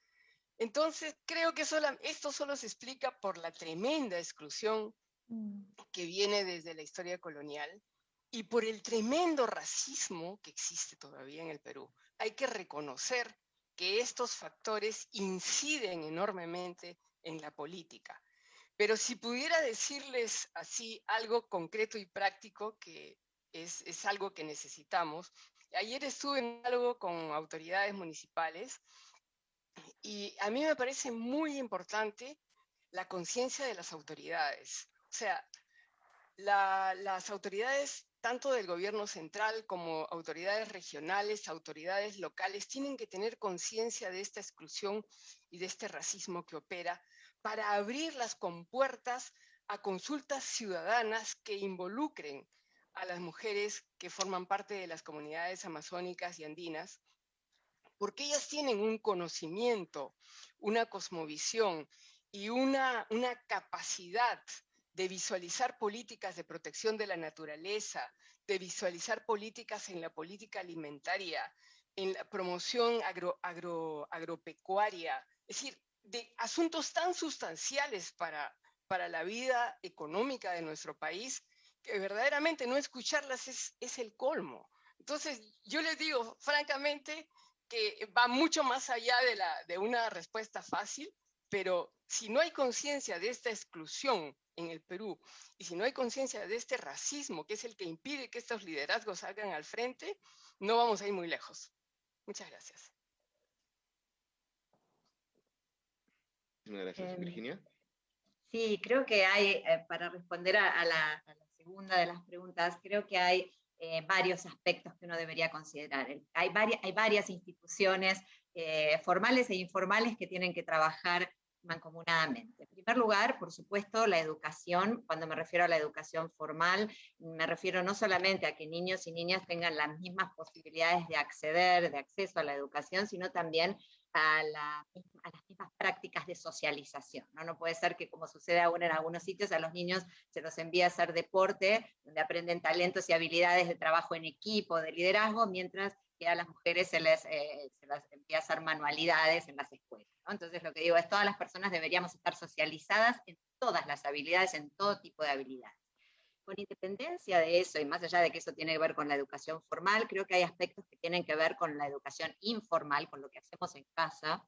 Entonces, creo que esto solo se explica por la tremenda exclusión que viene desde la historia colonial y por el tremendo racismo que existe todavía en el Perú. Hay que reconocer que estos factores inciden enormemente en la política. Pero si pudiera decirles así algo concreto y práctico, que es algo que necesitamos. Ayer estuve en algo con autoridades municipales y a mí me parece muy importante la conciencia de las autoridades. O sea, las autoridades, tanto del gobierno central como autoridades regionales, autoridades locales, tienen que tener conciencia de esta exclusión y de este racismo que opera para abrir las compuertas a consultas ciudadanas que involucren a las mujeres que forman parte de las comunidades amazónicas y andinas, porque ellas tienen un conocimiento, una cosmovisión y una capacidad de visualizar políticas de protección de la naturaleza, de visualizar políticas en la política alimentaria, en la promoción agropecuaria, es decir, de asuntos tan sustanciales para la vida económica de nuestro país, que verdaderamente no escucharlas es el colmo. Entonces, yo les digo francamente que va mucho más allá de una respuesta fácil, pero si no hay conciencia de esta exclusión en el Perú y si no hay conciencia de este racismo, que es el que impide que estos liderazgos salgan al frente, no vamos a ir muy lejos. Muchas gracias. Muchas gracias. Virginia. Sí, creo que hay, para responder a la segunda de las preguntas, creo que hay varios aspectos que uno debería considerar. Hay varias instituciones formales e informales que tienen que trabajar mancomunadamente. En primer lugar, por supuesto, la educación. Cuando me refiero a la educación formal, me refiero no solamente a que niños y niñas tengan las mismas posibilidades de acceso a la educación, sino también a las mismas prácticas de socialización, ¿no? No puede ser que, como sucede aún en algunos sitios, a los niños se los envía a hacer deporte, donde aprenden talentos y habilidades de trabajo en equipo, de liderazgo, mientras que a las mujeres se las envía a hacer manualidades en las escuelas, ¿no? Entonces lo que digo es, todas las personas deberíamos estar socializadas en todas las habilidades, en todo tipo de habilidades. Con independencia de eso, y más allá de que eso tiene que ver con la educación formal, creo que hay aspectos que tienen que ver con la educación informal, con lo que hacemos en casa.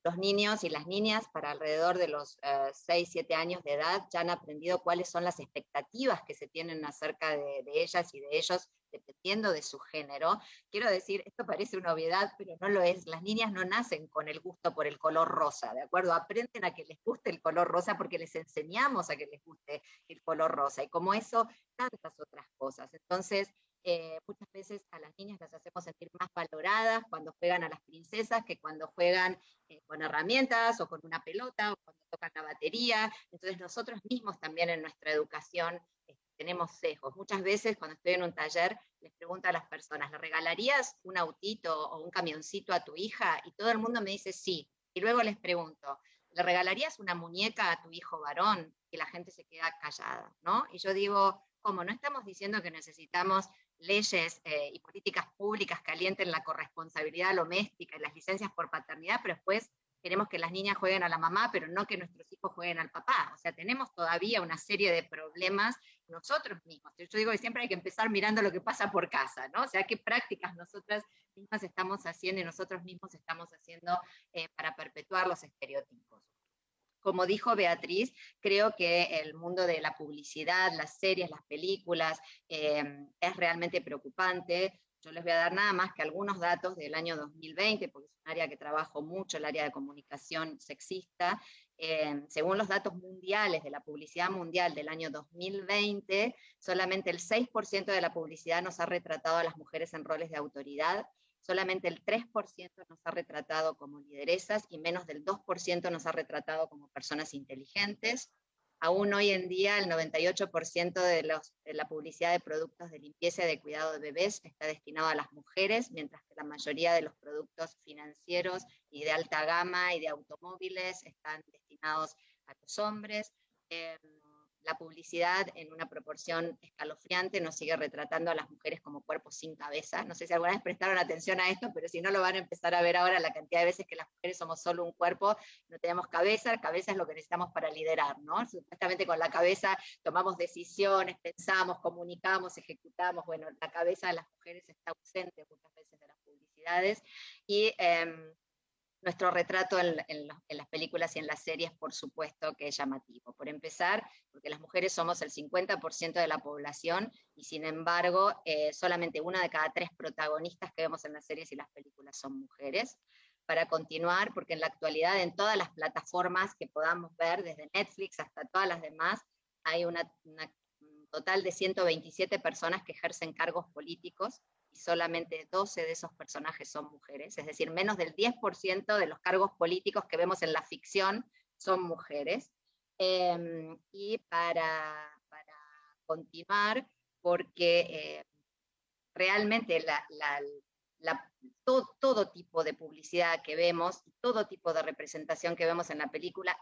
Los niños y las niñas para alrededor de los 6, 7 años de edad ya han aprendido cuáles son las expectativas que se tienen acerca de ellas y de ellos, dependiendo de su género. Quiero decir, esto parece una obviedad, pero no lo es. Las niñas no nacen con el gusto por el color rosa, ¿de acuerdo? Aprenden a que les guste el color rosa porque les enseñamos a que les guste el color rosa, y como eso, tantas otras cosas. Entonces, muchas veces a las niñas las hacemos sentir más valoradas cuando juegan a las princesas que cuando juegan con herramientas o con una pelota o cuando tocan la batería. Entonces nosotros mismos también en nuestra educación tenemos sesgos. Muchas veces cuando estoy en un taller les pregunto a las personas, ¿le regalarías un autito o un camioncito a tu hija? Y todo el mundo me dice sí. Y luego les pregunto, ¿le regalarías una muñeca a tu hijo varón? Y la gente se queda callada, ¿no? Y yo digo, ¿cómo? No estamos diciendo que necesitamos leyes y políticas públicas que alienten la corresponsabilidad doméstica y las licencias por paternidad, pero después queremos que las niñas jueguen a la mamá, pero no que nuestros hijos jueguen al papá. O sea, tenemos todavía una serie de problemas nosotros mismos. Yo digo que siempre hay que empezar mirando lo que pasa por casa, ¿no? O sea, qué prácticas nosotras mismas estamos haciendo y nosotros mismos estamos haciendo para perpetuar los estereotipos. Como dijo Beatriz, creo que el mundo de la publicidad, las series, las películas, es realmente preocupante. Yo les voy a dar nada más que algunos datos del año 2020, porque es un área que trabajo mucho, el área de comunicación sexista. Según los datos mundiales de la publicidad mundial del año 2020, solamente el 6% de la publicidad nos ha retratado a las mujeres en roles de autoridad, solamente el 3% nos ha retratado como lideresas y menos del 2% nos ha retratado como personas inteligentes. Aún hoy en día el 98% de la publicidad de productos de limpieza y de cuidado de bebés está destinado a las mujeres, mientras que la mayoría de los productos financieros y de alta gama y de automóviles están destinados a los hombres. La publicidad en una proporción escalofriante nos sigue retratando a las mujeres como cuerpos sin cabeza. No sé si alguna vez prestaron atención a esto, pero si no lo van a empezar a ver ahora, la cantidad de veces que las mujeres somos solo un cuerpo, no tenemos cabeza. Cabeza es lo que necesitamos para liderar, ¿no? Supuestamente con la cabeza tomamos decisiones, pensamos, comunicamos, ejecutamos. Bueno, la cabeza de las mujeres está ausente muchas veces de las publicidades, y nuestro retrato en las películas y en las series, por supuesto que es llamativo. Por empezar, porque las mujeres somos el 50% de la población y sin embargo solamente 1 de cada 3 protagonistas que vemos en las series y las películas son mujeres. Para continuar, porque en la actualidad en todas las plataformas que podamos ver, desde Netflix hasta todas las demás, hay un total de 127 personas que ejercen cargos políticos, y solamente 12 de esos personajes son mujeres, es decir, menos del 10% de los cargos políticos que vemos en la ficción son mujeres. Y para continuar, porque realmente todo tipo de publicidad que vemos, todo tipo de representación que vemos en las películas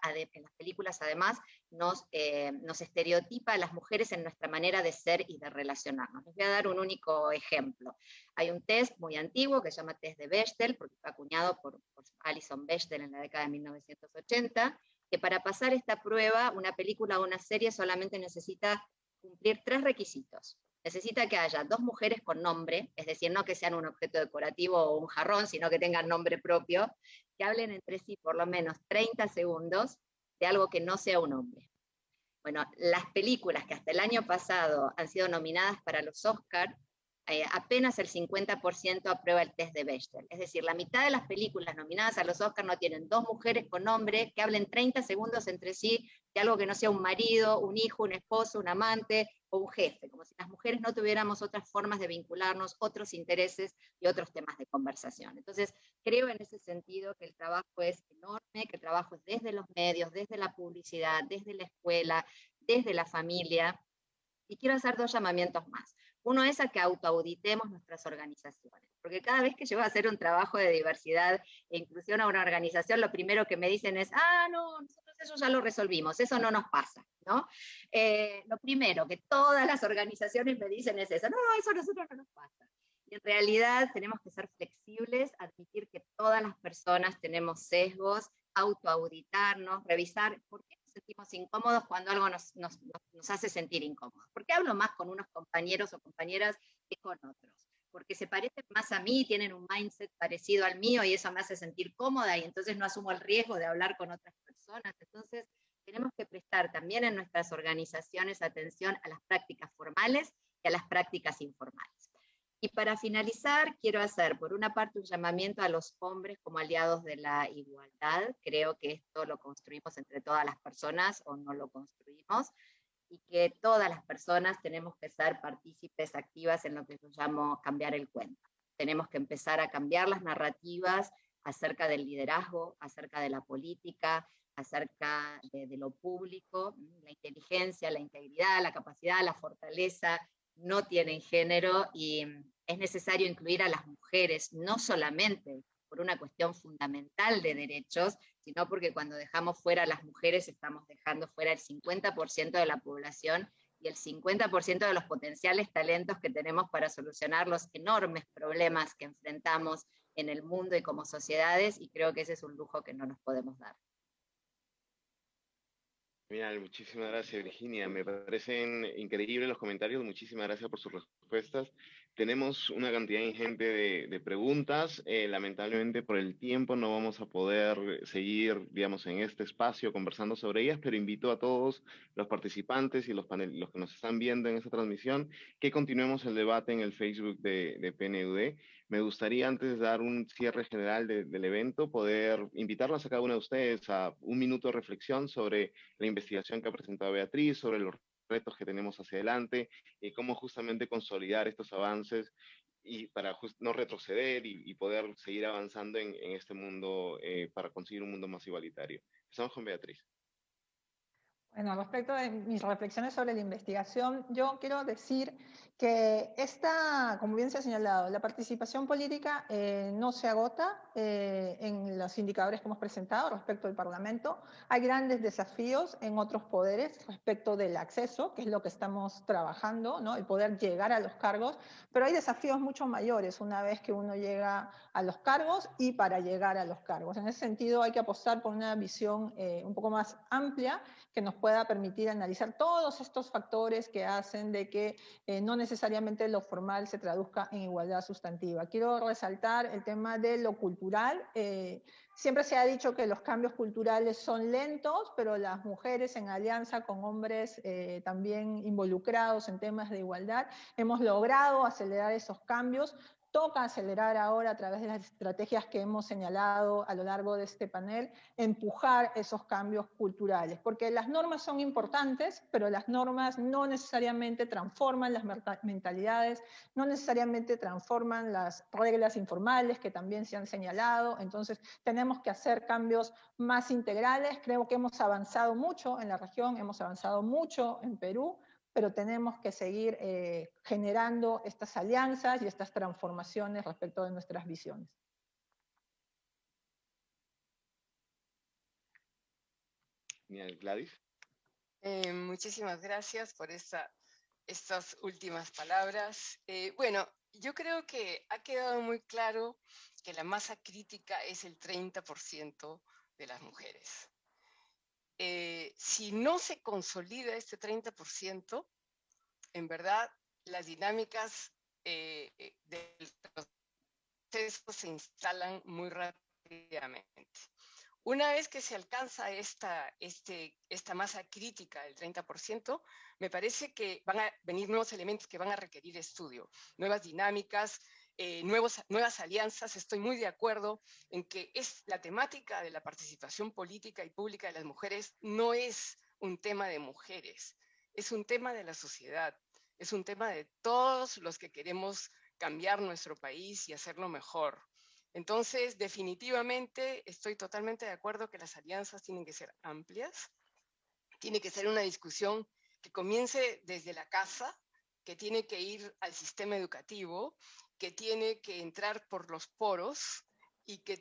además nos estereotipa a las mujeres en nuestra manera de ser y de relacionarnos. Les voy a dar un único ejemplo. Hay un test muy antiguo que se llama test de Bechdel, porque fue acuñado por Alison Bechdel en la década de 1980, que para pasar esta prueba, una película o una serie solamente necesita cumplir 3 requisitos. Necesita que haya 2 mujeres con nombre, es decir, no que sean un objeto decorativo o un jarrón, sino que tengan nombre propio, que hablen entre sí por lo menos 30 segundos de algo que no sea un hombre. Bueno, las películas que hasta el año pasado han sido nominadas para los Oscar, apenas el 50% aprueba el test de Bechdel. Es decir, la mitad de las películas nominadas a los Oscar no tienen 2 mujeres con nombre que hablen 30 segundos entre sí de algo que no sea un marido, un hijo, un esposo, un amante o un jefe, como si las mujeres no tuviéramos otras formas de vincularnos, otros intereses y otros temas de conversación. Entonces, creo en ese sentido que el trabajo es enorme, que el trabajo es desde los medios, desde la publicidad, desde la escuela, desde la familia. Y quiero hacer 2 llamamientos más. Uno es a que autoauditemos nuestras organizaciones, porque cada vez que llego a hacer un trabajo de diversidad e inclusión a una organización, lo primero que me dicen es, no, nosotros eso ya lo resolvimos, eso no nos pasa, ¿no? Lo primero que todas las organizaciones me dicen es eso, no, eso a nosotros no nos pasa. Y en realidad tenemos que ser flexibles, admitir que todas las personas tenemos sesgos, autoauditarnos, revisar por qué nos sentimos incómodos cuando algo nos hace sentir incómodos. ¿Por qué hablo más con unos compañeros o compañeras que con otros? Porque se parecen más a mí, tienen un mindset parecido al mío y eso me hace sentir cómoda y entonces no asumo el riesgo de hablar con otras personas. Entonces tenemos que prestar también en nuestras organizaciones atención a las prácticas formales y a las prácticas informales. Y para finalizar, quiero hacer, por una parte, un llamamiento a los hombres como aliados de la igualdad. Creo que esto lo construimos entre todas las personas o no lo construimos, y que todas las personas tenemos que ser partícipes activas en lo que yo llamo cambiar el cuento. Tenemos que empezar a cambiar las narrativas acerca del liderazgo, acerca de la política, acerca de lo público. La inteligencia, la integridad, la capacidad, la fortaleza no tienen género y es necesario incluir a las mujeres, no solamente por una cuestión fundamental de derechos, sino porque cuando dejamos fuera a las mujeres estamos dejando fuera el 50% de la población y el 50% de los potenciales talentos que tenemos para solucionar los enormes problemas que enfrentamos en el mundo y como sociedades, y creo que ese es un lujo que no nos podemos dar. Genial, muchísimas gracias, Virginia. Me parecen increíbles los comentarios. Muchísimas gracias por sus respuestas. Tenemos una cantidad ingente de preguntas. Lamentablemente, por el tiempo no vamos a poder seguir, digamos, en este espacio conversando sobre ellas, pero invito a todos los participantes y los que nos están viendo en esta transmisión que continuemos el debate en el Facebook de PNUD. Me gustaría, antes de dar un cierre general del evento, poder invitarlas a cada una de ustedes a un minuto de reflexión sobre la investigación que ha presentado Beatriz, sobre los retos que tenemos hacia adelante y cómo justamente consolidar estos avances y para no retroceder y poder seguir avanzando en este mundo para conseguir un mundo más igualitario. Empezamos con Beatriz. Bueno, respecto de mis reflexiones sobre la investigación, yo quiero decir que esta, como bien se ha señalado, la participación política no se agota en los indicadores que hemos presentado respecto al Parlamento. Hay grandes desafíos en otros poderes respecto del acceso, que es lo que estamos trabajando, ¿no? El poder llegar a los cargos, pero hay desafíos mucho mayores una vez que uno llega a los cargos y para llegar a los cargos. En ese sentido hay que apostar por una visión un poco más amplia que nos pueda permitir analizar todos estos factores que hacen de que no necesariamente lo formal se traduzca en igualdad sustantiva. Quiero resaltar el tema de lo cultural. Siempre se ha dicho que los cambios culturales son lentos, pero las mujeres en alianza con hombres también involucrados en temas de igualdad, hemos logrado acelerar esos cambios. Toca acelerar ahora a través de las estrategias que hemos señalado a lo largo de este panel, empujar esos cambios culturales, porque las normas son importantes, pero las normas no necesariamente transforman las mentalidades, no necesariamente transforman las reglas informales que también se han señalado. Entonces tenemos que hacer cambios más integrales. Creo que hemos avanzado mucho en la región, hemos avanzado mucho en Perú, pero tenemos que seguir generando estas alianzas y estas transformaciones respecto de nuestras visiones. Gladys. Muchísimas gracias por estas últimas palabras. Bueno, yo creo que ha quedado muy claro que la masa crítica es el 30% de las mujeres. Si no se consolida este 30%, en verdad las dinámicas del proceso se instalan muy rápidamente. Una vez que se alcanza esta masa crítica del 30%, me parece que van a venir nuevos elementos que van a requerir estudio, nuevas dinámicas, nuevas alianzas. Estoy muy de acuerdo en que la temática de la participación política y pública de las mujeres no es un tema de mujeres, es un tema de la sociedad, es un tema de todos los que queremos cambiar nuestro país y hacerlo mejor. Entonces, definitivamente estoy totalmente de acuerdo que las alianzas tienen que ser amplias, tiene que ser una discusión que comience desde la casa, que tiene que ir al sistema educativo, que tiene que entrar por los poros y que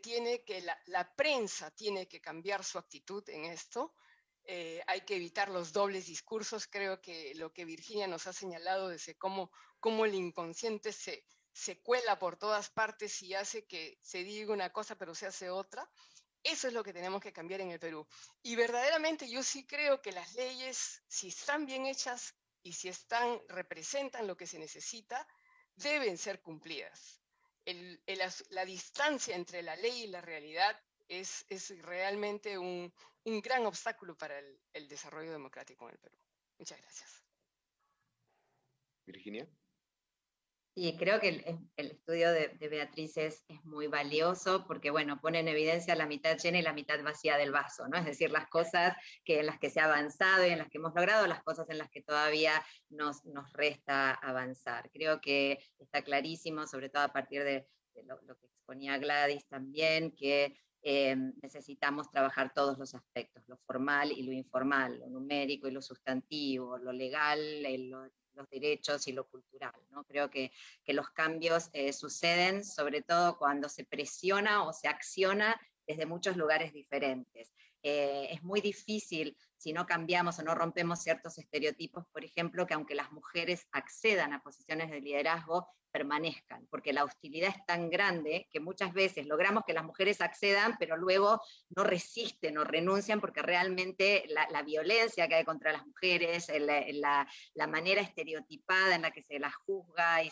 la prensa tiene que cambiar su actitud en esto. Hay que evitar los dobles discursos. Creo que lo que Virginia nos ha señalado desde cómo el inconsciente se cuela por todas partes y hace que se diga una cosa pero se hace otra. Eso es lo que tenemos que cambiar en el Perú. Y verdaderamente yo sí creo que las leyes, si están bien hechas y si representan lo que se necesita, deben ser cumplidas. La distancia entre la ley y la realidad es realmente un gran obstáculo para el desarrollo democrático en el Perú. Muchas gracias. Virginia. Sí, creo que el estudio de Beatriz es muy valioso porque, bueno, pone en evidencia la mitad llena y la mitad vacía del vaso, ¿no? Es decir, las cosas en las que se ha avanzado y en las que hemos logrado, las cosas en las que todavía nos resta avanzar. Creo que está clarísimo, sobre todo a partir de lo que exponía Gladys también, que necesitamos trabajar todos los aspectos, lo formal y lo informal, lo numérico y lo sustantivo, lo legal, los derechos y lo cultural, ¿no? Creo que los cambios suceden sobre todo cuando se presiona o se acciona desde muchos lugares diferentes. Es muy difícil, si no cambiamos o no rompemos ciertos estereotipos, por ejemplo, que aunque las mujeres accedan a posiciones de liderazgo, permanezcan, porque la hostilidad es tan grande que muchas veces logramos que las mujeres accedan, pero luego no resisten o renuncian porque realmente la violencia que hay contra las mujeres, la manera estereotipada en la que se las juzga y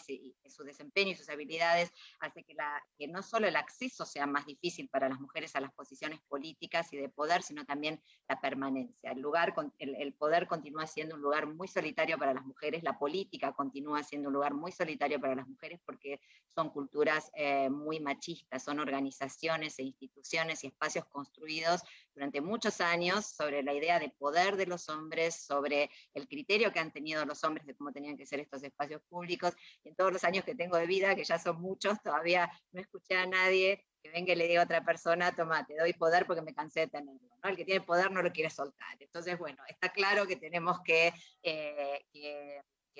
su desempeño y sus habilidades, hace que no solo el acceso sea más difícil para las mujeres a las posiciones políticas y de poder, sino también la permanencia. El poder continúa siendo un lugar muy solitario para las mujeres, la política continúa siendo un lugar muy solitario para las mujeres porque son culturas muy machistas, son organizaciones e instituciones y espacios construidos durante muchos años sobre la idea de poder de los hombres, sobre el criterio que han tenido los hombres de cómo tenían que ser estos espacios públicos. Y en todos los años que tengo de vida, que ya son muchos, todavía no escuché a nadie que venga y le diga a otra persona, toma, te doy poder porque me cansé de tenerlo, ¿no? El que tiene poder no lo quiere soltar. Entonces, bueno, está claro que tenemos que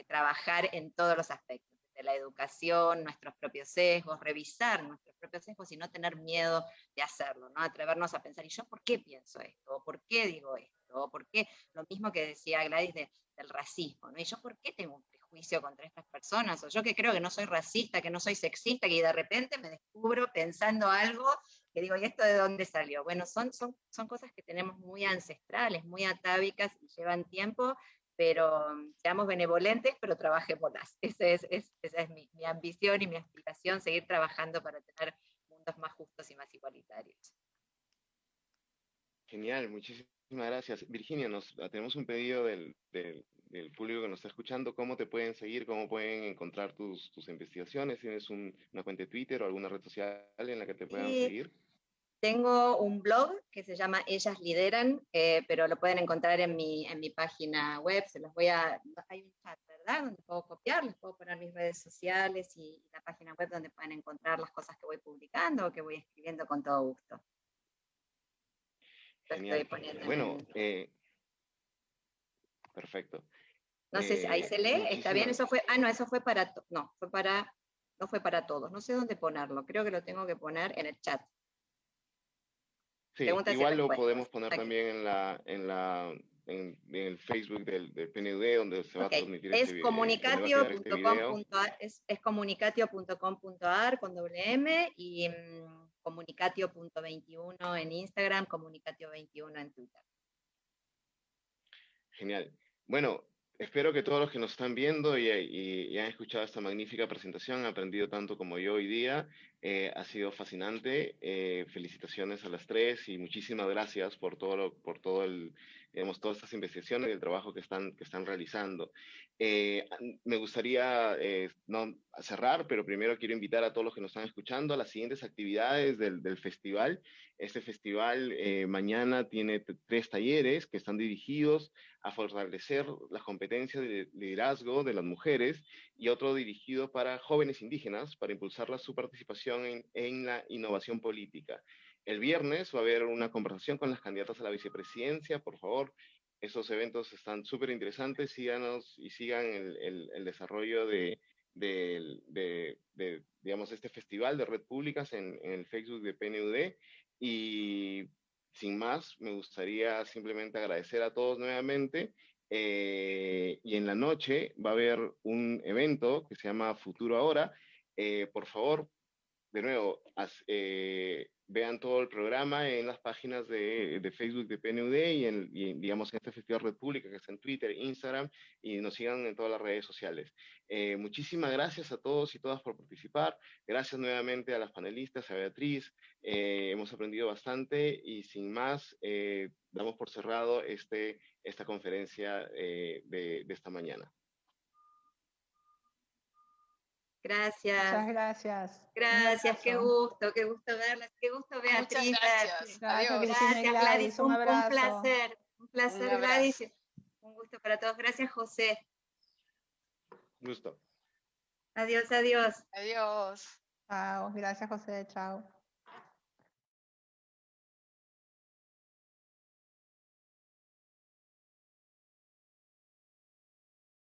trabajar en todos los aspectos, de la educación, nuestros propios sesgos, revisar nuestros propios sesgos y no tener miedo de hacerlo, ¿no? Atrevernos a pensar, ¿y yo por qué pienso esto? ¿O por qué digo esto? ¿O por qué? Lo mismo que decía Gladys del racismo, ¿no? ¿Y yo por qué tengo un prejuicio contra estas personas? O yo que creo que no soy racista, que no soy sexista, que de repente me descubro pensando algo que digo, ¿y esto de dónde salió? Bueno, son cosas que tenemos muy ancestrales, muy atávicas y llevan tiempo, pero seamos benevolentes, pero trabajémoslas. Esa es mi ambición y mi aspiración, seguir trabajando para tener mundos más justos y más igualitarios. Genial, muchísimas gracias. Virginia, tenemos un pedido del público que nos está escuchando. ¿Cómo te pueden seguir? ¿Cómo pueden encontrar tus investigaciones? ¿Tienes una cuenta de Twitter o alguna red social en la que te puedan seguir? Tengo un blog que se llama Ellas Lideran, pero lo pueden encontrar en mi página web. Hay un chat, ¿verdad? Donde puedo copiar, les puedo poner mis redes sociales y la página web donde pueden encontrar las cosas que voy publicando o que voy escribiendo con todo gusto. Genial. Bueno, perfecto. No sé si ahí se lee, ¿está bien? Eso fue, no fue para todos. No sé dónde ponerlo, creo que lo tengo que poner en el chat. Sí, igual lo podemos poner también en el Facebook del PNUD, donde se va a transmitir este video. Es comunicatio.com.ar con doble M y comunicatio.21 en Instagram, comunicatio21 en Twitter. Genial. Bueno, espero que todos los que nos están viendo y han escuchado esta magnífica presentación han aprendido tanto como yo hoy día. Ha sido fascinante. Felicitaciones a las tres y muchísimas gracias por todas estas investigaciones y el trabajo que están realizando. Me gustaría no cerrar, pero primero quiero invitar a todos los que nos están escuchando a las siguientes actividades del festival. Este festival mañana tiene 3 talleres que están dirigidos a fortalecer las competencias de liderazgo de las mujeres y otro dirigido para jóvenes indígenas para impulsar su participación en la innovación política. El viernes va a haber una conversación con las candidatas a la vicepresidencia. Por favor, Estos eventos están súper interesantes, síganos y sigan el desarrollo digamos, este festival de Red Públicas en el Facebook de PNUD. Y sin más, me gustaría simplemente agradecer a todos nuevamente. Y en la noche va a haber un evento que se llama Futuro Ahora. Por favor, de nuevo, vean todo el programa en las páginas de Facebook de PNUD digamos, en este Festival Red Pública, que está en Twitter, Instagram, y nos sigan en todas las redes sociales. Muchísimas gracias a todos y todas por participar. Gracias nuevamente a las panelistas, a Beatriz. Hemos aprendido bastante y sin más, damos por cerrado esta conferencia de esta mañana. Gracias. Muchas gracias. Gracias, qué gusto verlas, qué gusto Beatriz. Muchas gracias. Adiós. Gracias Gladys, un placer, Un Gladys, un gusto para todos. Gracias José. Gusto. Adiós, adiós. Adiós. Chao, gracias José, chao.